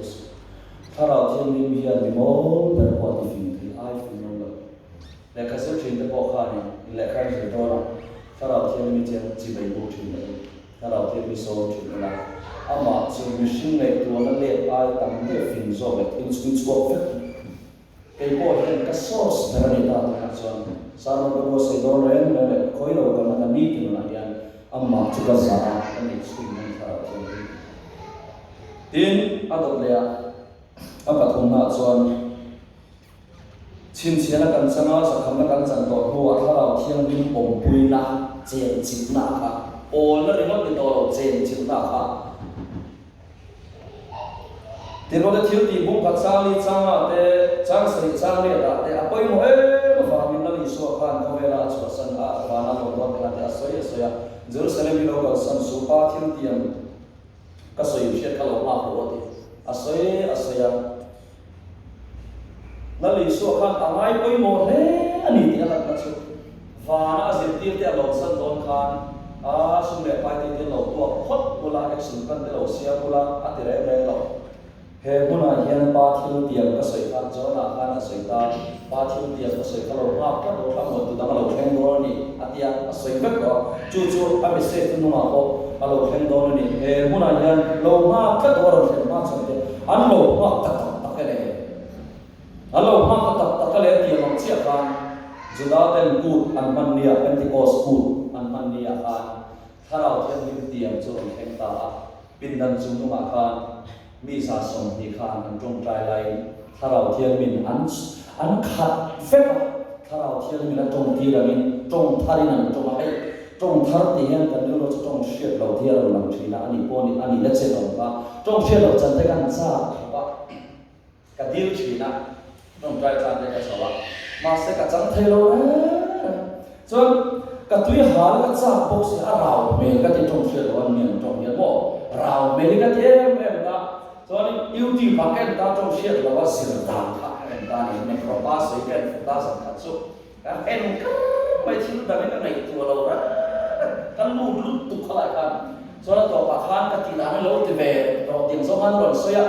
ถ้าเราเทียมมีอันดีหมดแต่พอที่ฟินที่ไอฟินนั่นเลยแต่ก็สุดที่จะบอกข้านี่และใครจะโดนถ้าเราเทียมมีเทียมจีบบูชินเลยถ้าเราเทียมมีโซ่ชินเลยอามาส่วนมิชินในตัวนั้นเลี้ยไอตั้งเลี้ยฟินโซ่แบบอินสปินสวอปเฟกไอ้พวกเห็นก็ซอสแต่ละนิดานะส่วนสามารถก็ใส่โดนเรนเลยคอยเรากันนั่นนี่ที่นั่นยังอามาจุดสาระอันนี้สปินนั่นถ้าเราเทียมดินอาตุเลียอาปัตตุนาส่วนชินเชียนกันสังอาสักคำกันสังตัวหัวถ้าเราเที่ยงดินปมปุยนาเจนจิตนาค่ะโอ้แล้วเรื่องนี้ตัวเราเจนจิตนาค่ะเดี๋ยวเราจะเที่ยวตีบุ้งพักซาลีจังอ่ะแต่จังสิจังเรียดอ่ะแต่อภัยโมเอ๋มาฟังมินนั่นอีสวกันเขาเวลาสวดสันอาฟานาโลกวันแต่อาศัยเจรูซาเล็มมีโลกสันสุภาเที่ยวเตียงก็สวยเชียร์เขาลงมาโปรตีอาศัย นั่นเลยส่วนข้างต่างไอ้ไปหมดเลยอันนี้ที่อะไรกันสุดฟ้าน่าจะตีเตะหลอกสันโดนคานสุดเลยไปตีเตะหลอกตัวคดบุลาเอ็กซ์สุนกันเตะหลอกเสียบุลาอัติเร่หลอกเฮบุนาเฮียนปาทิลเตียงก็สวยกันจอนาคานะสวยตาปาทิลเตียงก็สวยกันเราภาพก็เราทำหมดตัวนั้นเราแข่งโดนนี่อัติยาสวยแบบก็จู่ๆอามิเซตุนุมาโอเราแข่งโดนนี่เฮบุนาเฮียนเราภาพก็เราแข่งมาสวยอันเราภาพตักกันเลยอันเราภาพตักกันเลยที่เราเชื่อกันจุดนั้นเป็นกูอันมันเนี่ยเป็นที่โอสกูอันมันเนี่ยกันถ้าเราเทียนเตียงจุดแข่งตาปินดันจุ่มนุมากันมีสะสมที่ข้างกันตรงใจไหลถ้าเราเทียนมินอันขัดเฟกถ้าเราเทียนมินตรงที่เรามินตรงทารินันตรงให้ตรงทาร์ตีเห็นกันดูเราจะตรงเชื่อเราเทียนเราหลังทีนะอันนี้ปนี่อันนี้เล็กเส้นเราว่าตรงเชื่อเราจันทร์กันซาว่ากันดีทีนะตรงใจจันทร์กันสว่ามาเสกจันทร์เราส่วนกันตุยหาแล้วก็ซาพวกเสียเราเมย์ก็จะตรงเชื่อเราเนี่ยตรงเนี่ยบอกเราเมย์ก็จะเอ็มนะส่วนยูทีพักกันตาตรงเชื่อเราว่าเสียดายพักกันตาเนี่ยในครอบครัวเสียกันตาสังกัดสุดกันเอ็นก็ไปชิลดังนั้นในตัวเราละกันรู้ลุกตุกอะไรกันส่วนตัวพักกันกันที่นั่นเราที่เวเราเตรียมสองพันเราเสีย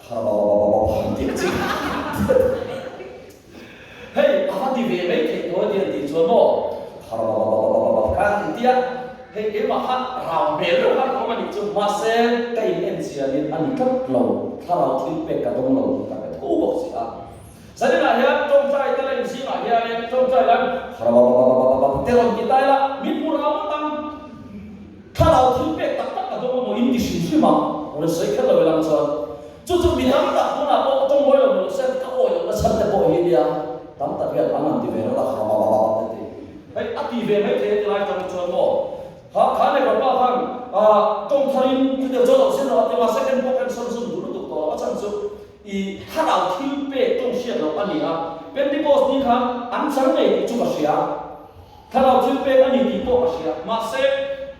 ฮาราบาจริงจริงเฮ้ยพักที่เวไม่ถึงตัวเดียวที่ส่วนโม่ฮาราบากันที่เดียเฮ้ยเอ็มพักเราเบลล์พักของมันอีกจุดมาเซ่ใกล้เอ็นเสียนี่อันนี้ก็เราถ้าเราทิ้งเป็ดกับตรงเรากับเป็ดกูบอกสิอ่ะสันนิษฐานเนี่ยจงใจแต่ละสิ่งอะไรเนี่ยจงใจแล้วฮาราบาแต่เราคิดได้ละมีผู้เราตั้งถ้าเราทิ้งเป็ดตักกับตรงเราอินดิชิชิมาเราใช้แค่เราเวลาส่วนจู่ๆมีน้ำตักคนอ่ะบอกตรงไว้เราเส้นก็โอ้ยเราฉันจะบอกเฮียตั้งแต่เรียนอันนั้นที่เวลาฮาราบาเนี่ยเฮ้ยอธิเวไม่เท่ที่ไรจังจวนโม่ข้าในกระเป๋าข้างตรงทารินที่เดี๋ยวจะเราเส้นเราแต่ว่า second book and solution ดูดูตัวว่าจังสุดอีถ้าเราทิ้งเป็ดตรงเชียร์เราอันนี้อ่ะเป็นที่โพสต์นี้ครับอันสังเกตจุกเชียร์ถ้าเราทิ้งเป็ดอันนี้ที่โพสต์เชียร์มาเซ็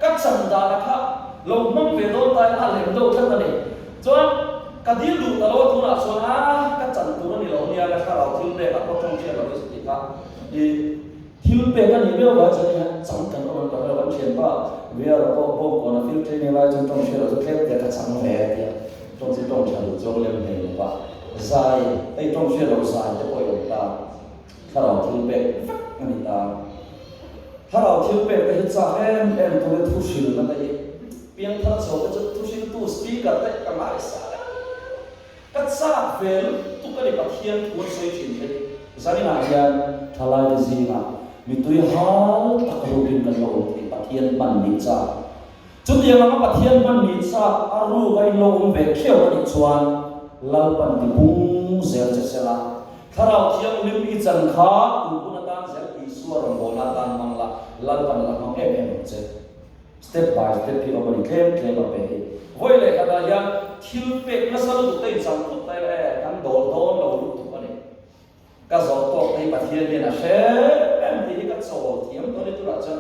กัดสันดานะครับเราไม่เวโดนตายอะไรเราทั้งนั้นเองส่วนกัดยืดดูตลอดตัวนะส่วนกัดจันตัวนี้เราเนี่ยถ้าเราทิ้งเป็ดกับตรงเชียร์เราจะติดครับอีทิ้งเป็ดอันนี้เรียกว่าจะเนี่ยสังกัดเราเราเขียนว่าเวลาเราบอกก่อนฟิลเตอร์เนี่ยเราจะตรงเชียร์เราจะแค่แต่กัดสังเวทเนี่ยตรงที่ตรงเชียร์เราจะเรียนเองว่าใจไอ้ตรงเชียร์เราใจจะปล่อยออกตาถ้าเราทิ้งเป็ดอันนี้ตาถ้าเราทิ้งเป็ดก็จะจะตัวทุชิลนั่นเองเพียงถ้าเราจะทุชิลตัวสปีกเกอร์ได้ก็ไม่สายก็ทราบเวลทุกคนได้ปะเทียนตัวสวยจริงเลยสันนิษฐานยันทลายดีนะมีตัวหาตักรูปินกันโลกที่ปะเทียนมันนิจาจุดเดียวกันปะเทียนมันนิจาอารูไอโลกเวกเขียวนิจวนลาปันติบุ้งเสียจะเสละถ้าเราเที่ยวลิมอีจันข้าอุปนัดเสียอีส่วนโบราณมังละลาปันละมังเอ็มเจstep by step ที่เราบริเคมมาเป็นไว้เลยขณะยังทิลเป็ดมาสรุปตัวจังทุกแต่ละกันโดนเราลุกทุกวันนี้ก็สอนตัวในปะเทียนเนี่ยนะเชฟที่นี่ก็สอนเทียมตัวนี้ตัวละจัง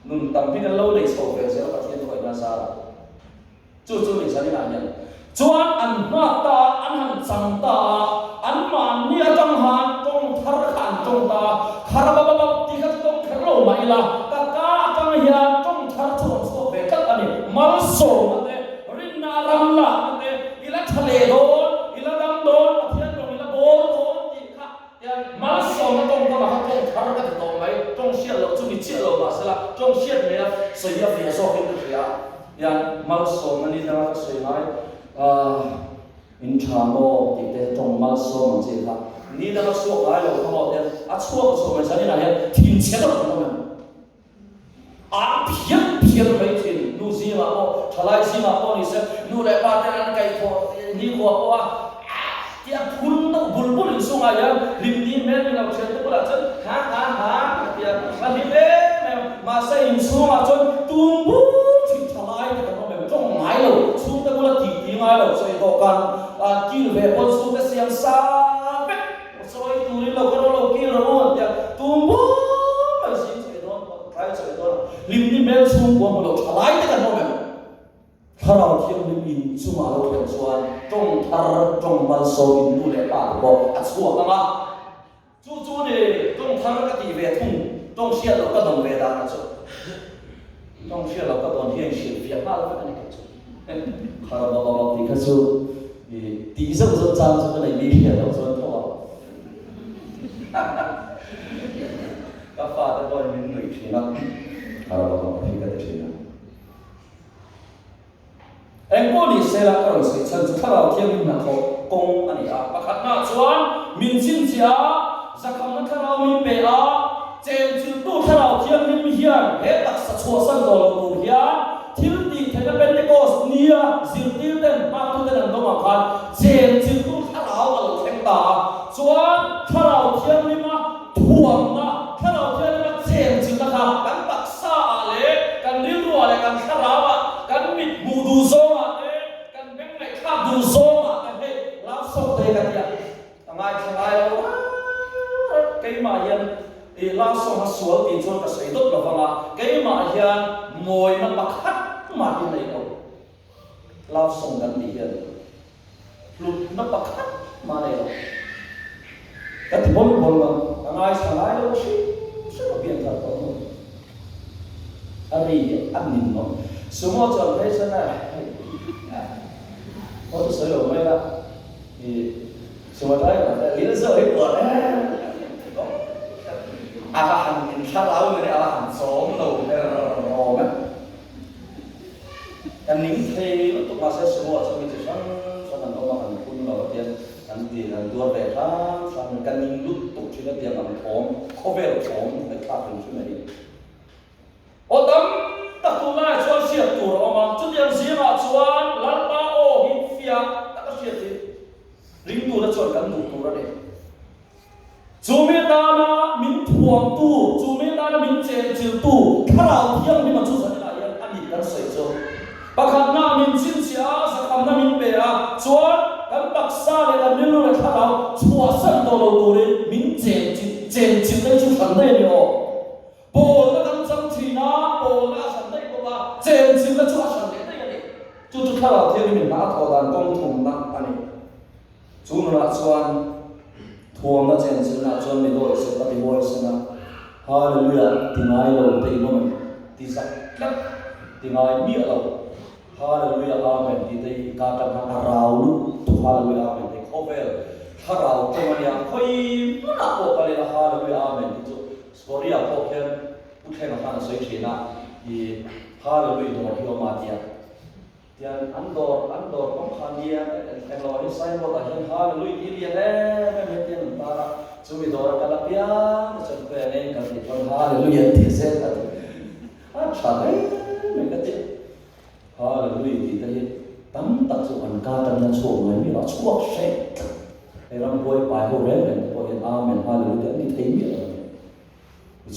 นุ่นตั้มพี่กันเล่าเลยสอนเสียปะเทียนตัวนั้นซาจู่ๆนี่สันนิษฐานยังจวนอันมาตาอันหันสังตาอันมันเนี่ยจังหันจงทาร์ขันจงตาคาราบาบที่เขาต้องเคารพไม่ละกะกาจังยาจงทาร์จงสโตเบกัดอันนี้มัลโซนั่นเองรินนารัมละนั่นเองอิละทะเลโดนอิละดังโดนเทียนโดนอิละโบโดนที่ค่ะยังมัลโซนั่นตรงก็มาจงทาร์กันตรงไหมจงเชื่อเราจงมีเชื่อเรามาสิละจงเชื่อเนี่ยเสียเฟียโซขึ้นก็เสียยังมัลโซนั่นนี่นะเสียไหมอินชาโมติดตรงมัลโซมันจีค่ะนี่เราสวกอะไรเราเขาบอกเนี่ยสวกสวกมันใช่ไหมเนี่ยทิ้งเชื่อเราตรงนั้นเพียงไม่ทิ้งดูสิมาโอ้ทลายสิมาโอ้นี่เสดูเลยว่าแต่นั้นไก่พอนี่หัวว่าที่คุณต้องบุญส่งอะไรลิมนี่แม่เราเชื่อตัวละจนหาที่มันนี่เล่มาใส่ส่งมาจนตุ้มที่ทลายกันแบบจ้องหมายเราส่งแต่ตัวละที่หมายเราใส่ต่อกันกินแบบคนส่งแต่เสียงซาเป๊ะสวยตัวนี้เราก็เรากินเราเนี่ยตุ้มไม่ใช่ใส่ตัวใครใส่ตัวลิมนี่แม่ส่งว่าเราทลายกันแบบถ้าเราเที่ยวลิมอินส่งมาเราเป็นส่วนจ้องทาร์ trong mal so in tu le pa bo a chuak anga chu ni trong thang ka ti ve thung trong sia lo ka dong ve da na chu trong sia lo ka don hian shi fi pa lo ka ni ka chu khara ba ba ti ka chu ti zo zo chang chu ka nei mi hi lo zo tho ka fa ta bo min nui thi na khara ba ba ti ka ti na anh cô đi xe là cái rồi sẽ chân khá là thiên minh là thọ công anh à và khát na chuan mình xin chia ra khăm nó khá là mình bể à trên chữ tu khá là thiên minh hiền hết đặc sắc chùa sân đồ là tu hiền thiếu đi thấy nó bên cái cô nia diệu tiêu tên mà tu tên làm đâu mà khát trên chữ tu khá là vào thành ta chuan khá là thiên minh mà thuồng mà khá là thiên minh trên chữ ta khá cắn đặc xa lệ cắn liu rùa lại cắn khá là cắn mịt mù đủ gió du so mà cái này lao sốc đây cái gì thằng ai đâu cái mà hiện thì lao sốc nó xuống thì cho cái sấy tốt là vâng ạ cái mà hiện ngồi nó bạc hắt mà cái này đâu lao sốc gần thì hiện lụt nó bạc hắt mà này đâu cái thì bốn mà thằng ai đâu sẽ có biến ra không anh nhìn nó số một chọn thấy thế này có tôi sửa đổi đó thì số đấy là lý do hết của đấy hành khá lâu rồi đấy hành số đầu đây là rồi đấy anh nín thì nó tụt vào sẽ số một sau khi chỉ xong thành công bằng phun vào tiền anh thì là đua về ra xong cái nín lúc tụt chỉ là tiền làm thốn không về là thốn phải phát triển xuống này ô tấm tất cả này cho siết tủ rồi mà chút tiền gì mà chuan lăn ba ô ta có chuyện gì lính tu đã chọn cán đủ tu ra đấy chú mẹ ta na mình thuồng tu chú mẹ ta na mình chèn chiều tu khá là thiêng nhưng mà chú sẽ là yên ăn nhịn cán sợi châu bác hạt na mình xin chia sẽ làm na mình bể à chọn cán bạc sa này là mình luôn là khá là chua sân đồ đồ tu đấy mình chèn chiều đấy chú thành đây nhiều bồ nó cán trăng chỉ na bồ nó thành đây bồ ba chèn chiều đấy chú thành đây chú khá là thiên mình đã thọ đàn công thùng nặng anh chú nó là chuan thuồng nó trên chữ là chuan mình đôi sẽ có thể bôi sẽ là hallelujah tiếng ai lâu thì mình thì giặc lắm tiếng ai biết lâu hallelujah amen thì đây cả trăm hàng rào lúc hallelujah amen thì không về rào trong anh em khơi nó là bộ cái là hallelujah amen thì chú story à bộ khen bút khen là hàng sấy chỉ là thì hallelujah nó hiểu mà tiếc tiền ăn đồ không khăn gì em lo đi sai một là hiện hallelujah đi liền đấy mấy tiền ta chú bị đồ cái là bia chân về nên cần thì con hallelujah thì sẽ là chả đấy mình cái tiền hallelujah thì đây tấm tác dụng ăn ca trong nhà chuộng người mình nó chuộc sẽ để làm bôi bài hồ đấy mình bôi amen hallelujah đi thấy miệng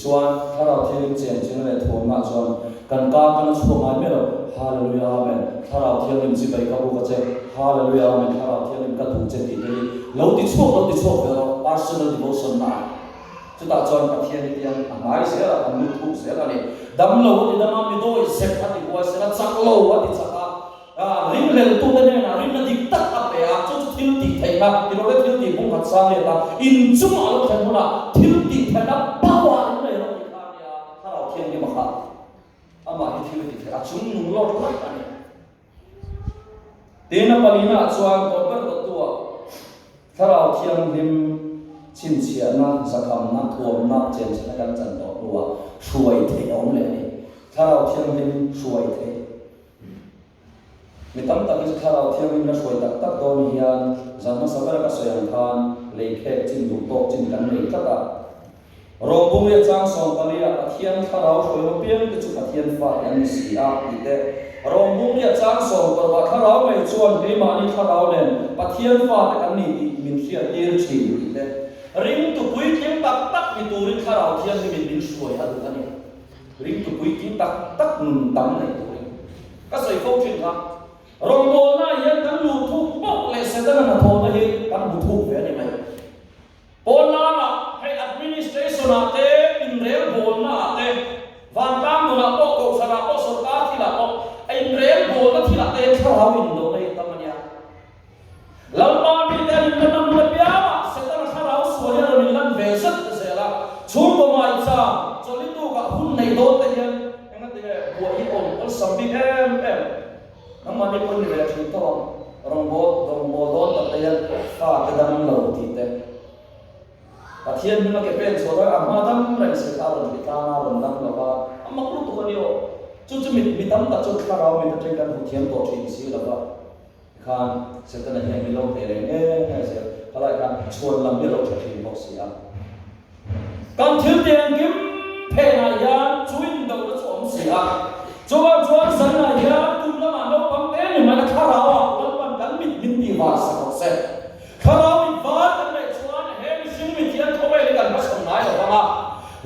chuanถ้าเราเที่ยวเจียนจึงเลยทวงมาชวนกันกากันช่วงงานไม่หรอกฮาเลลูยาอาเมนถ้าเราเที่ยวนิ่มสิไปกับบุกเจฮาเลลูยาอาเมนถ้าเราเที่ยวนิ่มกับถูกเจดีเลยเราติดโชคเราปาร์ซันดิโวชันมาจุดตาจวนกับเที่ยวนี่ยังหายเสียละมันถูกเสียละนี่ดำเราที่ดำมีโดยเสพอันที่ว่าเสียละจักเราอันที่จักริมเลนตัวเนี่ยนะริมนั่นดิตักอับเบียจุดที่ติดไทยนะที่เราเที่ยวติดบุ้งขัดสร้างเนี่ยนะอินจุ่มอะไรกันหมดละที่ติดไทยนะบ้าวอะไรเนี่ยถ้าเราเที่ยวนี่มาครับอามาที่ติดไทยจุ่มนุ่งรอดไปอันนี้เดนปานีน่ะชวนคนเป็นตัวถ้าเราเที่ยวริมชินเชียนะสักคำนักทัวร์นักเจนชนะกันจันทร์ตัวช่วยเที่ยวเลยถ้าเราเที่ยวริมช่วยเที่ยวมีตั้งแต่ที่ถ้าเราเที่ยววิ่งแล้วช่วยตักโดนเฮียนจะมาสักการะก็สวยงามเลยแค่จินดูโตจินกันเลยก็ได้รวมบุญเรียกจ้างสองกันเลยเที่ยงถ้าเราช่วยมาเปลี่ยนก็จุดเที่ยงฟ้าอันนี้สีอาอีเดรวมบุญเรียกจ้างสองกันว่าถ้าเราไม่ชวนให้มานี่ถ้าเราเนี่ยปะเที่ยงฟ้าแต่กันนี่มินเสียเดียร์ชีอีเดริมตุกุยทิ้งตักมีตัวริมถ้าเราเที่ยงนี่มินช่วยอะไรกันนี่ริมตุกุยทิ้งตักนุ่มตั้มในตัวริมก็ใส่โฟกินครับรองโบน่ายังกันลูกทุกปกเลยเสด็จมาโทรมาให้กันบุทุกเวนี่ไหมโบน่าให้ administration อาเต้อินเรียลโบน่าอาเต้วันกลางดูนะปกกสระปกสุดท้ายที่ละปกอินเรียลโบน่าที่ละเต้ข้าววินโดเลยตั้งมันยาแล้ว สัตย์เสียละช่วงประมาณจ้าจนลิ้นตัวกับหุ่นในโต๊ะแต่ยังงั้นแต่บัวอีโอนก็สัมผัสน้ำมันนี่คนอยู่ในชุดทองรองโบโดนแต่ยังฟ้ากระดังเหล่าที่เต็มแต่เทียนมันก็เป็นส่วนว่าอามาตั้งแรงเสียการที่ตาหลังนั่งแล้วก็อามาลุกตัวนี้โอ้จุดมีตั้งแต่จุดข้าเรามีแต่ใจกันหัวเทียนตัวที่สีแล้วก็ข้างเสร็จแล้วยังมีลมเตะเงี้ยเสร็จอะไรกันชวนลำเลียงเราจะทิ้งบอกเสียการถือเตียงกิมเพนายาช่วยเราจะสวมเสียจวนสันนายาตุ้มละมันเราปั๊มเต้นมันข้าเราแล้วมันกันมิดดีว่าสักเสร็จข้าเรามีฟ้ากันในชวนเฮ้ยชิมมิดเทียนเข้าไปในกันมาสมัยหรอกว่า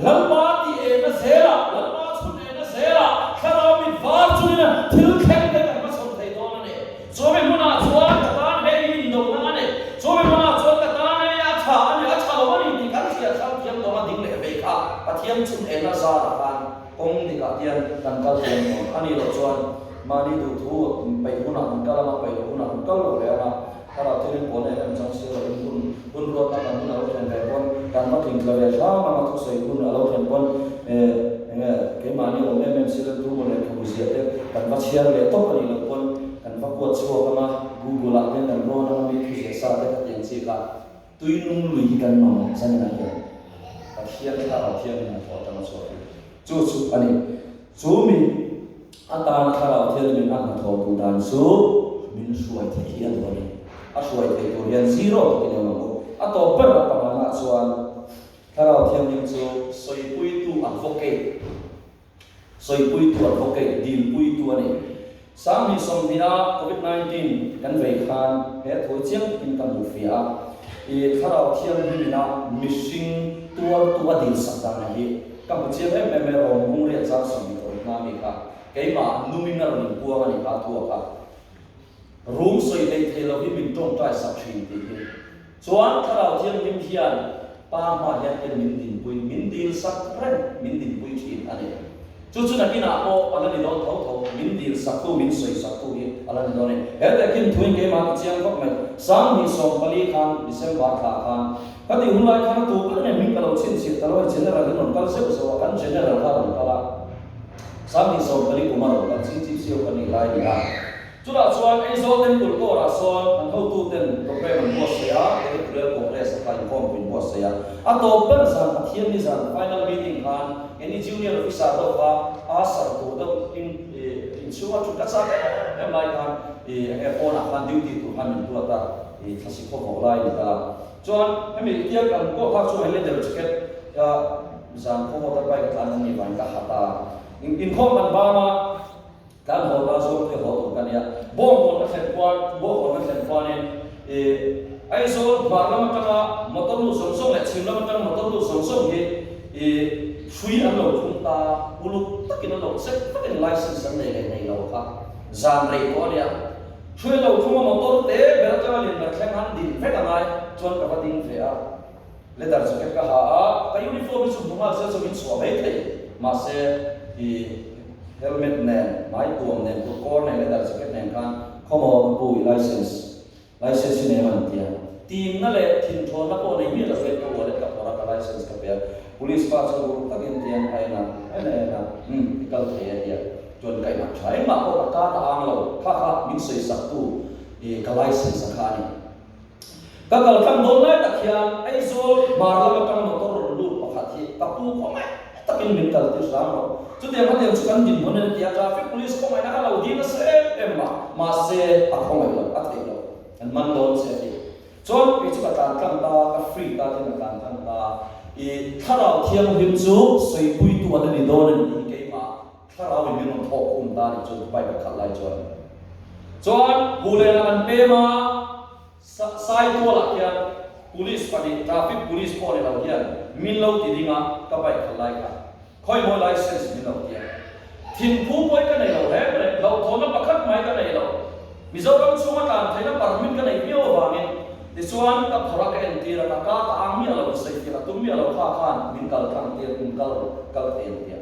ลำบากที่เอ็นเสียละลำบากชุดเอ็นเสียละข้าเรามีฟ้าชุดเนี่ยถือแข็งได้กันมาสมัยโดนนี่ชวนเป็นมุนาชวนกระตานเฮ้ยมินโดนนั่นนี่ชวนเป็นมุนาชวนกระตานเนี่ยอาชาเราวันนี้ที่กันเสียชาวเทียมโดนดิ้งเลยเบค่าปะเทียมชุดเอ็นซาละกันคงที่กับเทียนกันก็เทียมอันนี้เราชวนมาดีดูทูไปมุนาคุณก็ละมาไปมุนาคุณก็รู้แล้วนะถ้าเราที่นี่ปนเนี่ยมันจังเสียคุณรวมกันมุนาเราเทียนไปปนการมาถึงกระเบียดช้ามาทุกสิ่งคุณเราเทียนปนเกี่ยมานี่ผมเนี่ยมันเสียตัวมันเลยขบุเสียเด็กกันมาเชียร์เลยต้องกันนี่เราปนกันมากดชัวร์กันมากูกูละเนี่ยกันโน่นนั่นมีที่เสียสาเด็กอย่างสิกันตุยนุ่งลุยกันมาสันนิษฐานแต่เทียนถ้าเราเทียนเนี่ยพอจะมาช่วยจู่อันนี้จู่มีอัตราถ้าเราเทียนมีอันทอดูดันจู่มีช่วยที่เทียนตัวนี้ช่วยที่ตัวเรียนซีโร่ที่เดียวกันอัตโตเปิดประมาณนั้นส่วนถ้าเราเทียนยิ่งจู่สวยปุยตัวอันโฟกัสสวยปุยตัวอันโฟกัสดีลปุยตัวนี้สามีสมดีนะโควิด-19กันเวคันเหตุหัวเจียงกินกันบุฟเฟ่ถ้าเราเทียนนี่นะมิชิงตัวดินสักการณ์นี้กัมพูชาเนี่ยไม่รองมุงเรียนจากสมัยก่อนนั่นเองค่ะเกี่ยมานุ่มินาริบัวกันอีกค่ะตัวค่ะรูมสวยเลยที่เราพิมพ์ตรงใจสักชิ้นดีส่วนถ้าเราเทียนมิเทียนป้ามาเรียนเป็นมินดินสักเร่งมินดินปุยชิ้นอันนี้จู่นักกินอาโออะไรนี่โดนเขามินดินสักตู้มินสวยสักตู้นี้อะไรนี่โดนเนี่ยแต่กินทุ่งเกี่ยมาเชียงก็ไม่สามมีสองผลิตภัณฑ์ดิเซมบาร์คาคันก็ที่หุ่นไล่ข้างตู้ก็เนี่ยมินก็เราชิ้นสิแต่เราเจเนอเรลนั่นก็เสียบสวกันเจเนอเรลข้าวนั่นก็ละสามมีสองผลิตภัณฑ์กันชิ้นเสียกันนี่ไล่ดีละจุดส่วนไอ้โซเต็มกุลโกระส่วนมันเข้าตู้เต็มตัวเป็นมันบวชเสียเด็กเรือของเรสไปก้องเป็นบวชเสียอ่ะตัวเป็นสันเทียนนี่สัน final meeting กันany junior officer ตัวว่าอาสาตัวต้องinชัวร์จุดกัดสักไม่กันพอนักการดิวตี้ตัวหันตัวตาทัศน์ของเราเลยนะจวนให้มีเทียบกันก็ภาคช่วยเล่นเดี๋ยวจะเกิดสันข้อมูลต่อไปกับการนี้มันก็หัตถาอินข้อมันบ้ามาการหัวเราส่วนที่หัวตรงกันเนี่ยบ่งคนนักเรียนกวนบ่งคนนักเรียนกวนเนี่ยไอ้ส่วนบางแล้วมันจะมาต้นลูกสมเลยชิมแล้วมันจะมาต้นลูกสมเนี่ยช่วยอันเราทุ่งตาอุลุตักินอันเราเซ็ตตักินไลเซนส์ในเราครับจานเรียกว่าเนี่ยช่วยเราทุ่งมาต้นเตะเบลจะมาเรียนแบบแข่งขันดินเพื่ออะไรจนกับดินเสียเลดาร์สเก็ตก็หาไปยูนิฟอร์มสุดมาเสียสมินสวมให้เลยมาเสียเฮลเมตเนี่ยไม้ตัวเนี่ยตัวก้อนเนี่ยเลดาร์สเก็ตเนี่ยกันเขาบอกปุยไลเซนส์เนี่ยมันเดียวทีมนั่นแหละทีมชนนักบอลในมีเราเป็นตัวเล็กกับตัวไลเซนส์กับเบียpolice pasal guru tak intian aina kalau dia jual kain nak cai mak ko kata ang lo kha min sei satu kalai sei sakhani kakal kan don lai tak hian ai zo marla kan motor lu pakhati tapu ko mai takin min kal ti sam lo chu dia ma dia chu kan din mon dia traffic police ko mai na lo di na se emma ma se a ko mai lo a te lo an man don se ti chon pi chu ka tan kan ta ka free ta tin kan kan taถ้าเราเทียมหิมซูสวยปุยตัวนั้นนี่โดนนี่เกี่ยมาถ้าเราเป็นมินทอกอุ้มตาจนไปกับขัดไล่จวนผู้เล่นมันเปมาสายตัวละเฮีย police ปฏิtraffic police พอเราเฮียมินเราติดงากับไปขัดไล่กันคอยมวยไลเซนส์มินเราเฮียทิ้งผู้ป่วยกันในเราแหละเราทนประคับไม่กันในเรามิจฉาการช่วงการไทยนั้นปรมินกันในเบี้ยวบางเงินดิส่วนกับพระกันตีระดับกาตามีเราใส่ตีระตุ้มมีเราข้าขันมินกัลกันตีมินกัลเตียนเตีย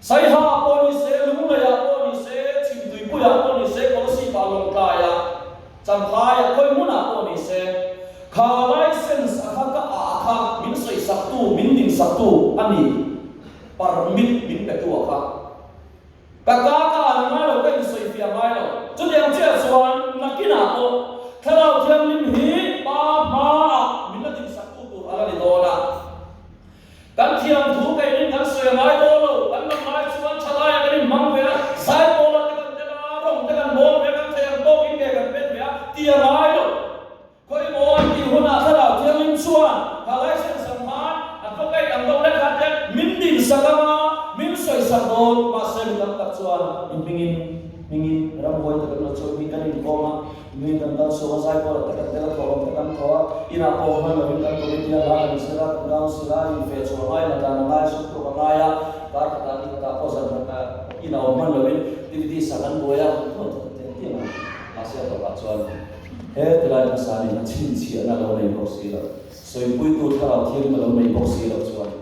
ใส่หาปนิเสลุงเลยปนิเสชิมดุยปุยปนิเสคนสีบาลงกายจำพายคอยมุนาปนิเสข้าไลเซนส์ข้าก็อาข้ามินใส่สัก satu ani permit min betua ka kakak ngai lo kan soi fia ngai lo tu yang cia suan nakina o kalau tiang lim hi pa ma min la din satu tu ala di dola kan tiang tu kai nin kan soi ngai do lo kan ngai suan chalaya kan mang ve sai bola kan tela rong kan bol ve kan tiang to in ke kan bet ya tiang ngai lo koi mo ti huna kalau tiang lim suan kalai sen samman atau kai ang dong le khat min din sagama min soi sadol masem tak tak suan mingin ramboy tak nak so mingin kan koma mingin kan so sai ko tak tak ko kan ko ina ko man mingin kan ko dia la ni sira ngau sira in fe so ai la tan ngai so ko ngaya ka ta ni ta ko san ka ina o man lawin ti sakan boya to ti na masya to ka suan he telai masani na chin chi na lo nei ko sira so pui tu thara thir ma lo nei ko sira suan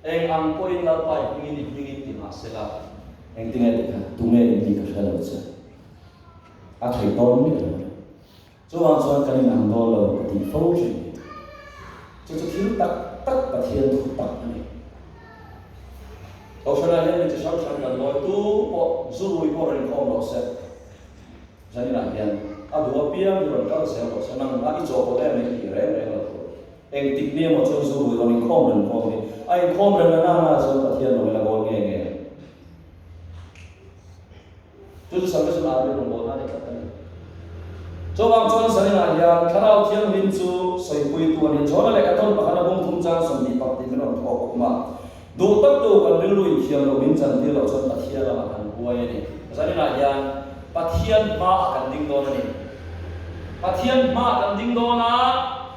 eng ang ko in la pai mingin ti masela anh tiếng Anh thì tụi mình đi cái sao vậy? À thầy tôn biết rồi. Chú hoàng cho cái này đo là cái gì phẫu chuyện. Chú thiếu tắc và thiên thủ tắc này. Đầu sau này nên chỉ sáu trăm lần nói tu bộ rủi bộ人không落实. Cho nên là hiện à đùa bia rồi các sẽ落实năng ít chỗ có thể mình chỉ rèn rèn là thôi. Anh tích niệm một chỗ rủi rồi mình không đi. Anh không là năng là số thiên rồi là ngồi nghe. Itu sampai sebenarnya belum boleh dikatakan. Coba cuan sana ya, kalau tiang lincu, soipui tuan ini coba lek atau bahkan abang tunjang sendiri parti menon pokok mak. Dua tak tu kan dulu tiang lo bincan dia lo coba tiang lah akan buaya ini. Misalnya ya, patian mak akan tinggal ini. Patian mak akan tinggal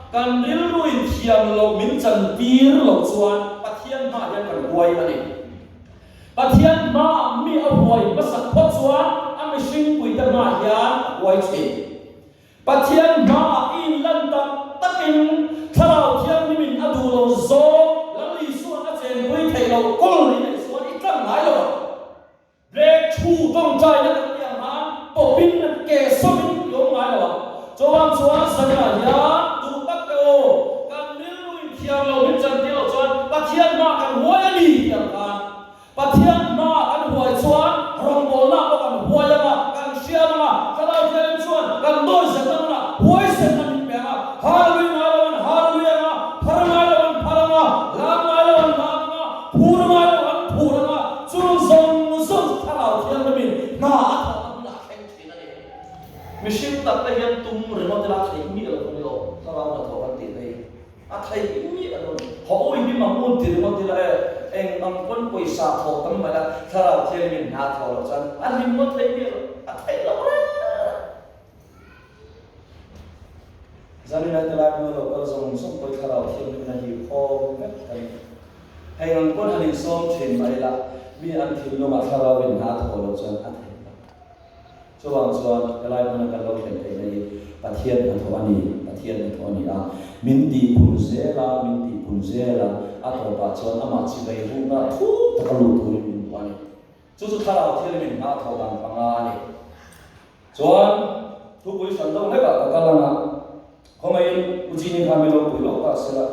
kan dulu tiang lo bincan dia lo cuan patian mak yang akan buaya ini. Patian mak mi abuai masak pot cuan. Sing pui ta ma ya wai che pathian ma in lan tak takin tharau thiam ni min adu lo zo lam li suan a chen pui thei lo kol ni ne suan i tlang lai lo break thu tong chai na ka piang ha po pin ke so min lo ngai lo cho wang suan sa ya ya tu tak ko kan ni lu thiam lo min chan ti lo chuan pathian ma kan huai li tiang ka pathian ma kan huai chuan rong bol na ko kan huai kalau jalan cuan, kalau doa sedanglah, woi sedang berapa? Halui malawan, paramawan, lama, purama, sun, kalau tiang lebih, nah, nak kena ni. Mesin tak terhian tum remote lah, ini kalau nak tahu kan tidak. Atai ini kalau, ini mamun remote lah. Ang pun puisa thok tam mala thara thel na thol chan an mot thei ni a thei lo zani na tala mo lo zong som poi thara thel na hi kho me thai hai ang pun hanin som chen mai la mi an thil lo ma thara wen na thol chan a thei chuang kalai mo na kal lo thei thei nei pathian an thawani a min ti pun zela atau baca nama cibai bunga tu terlalu turun mintuan. Justru kalau dia lebih nak tahu dan pangai. Cuan tu boleh contoh mereka kalau nak kau main uji ni kami lo boleh tak sila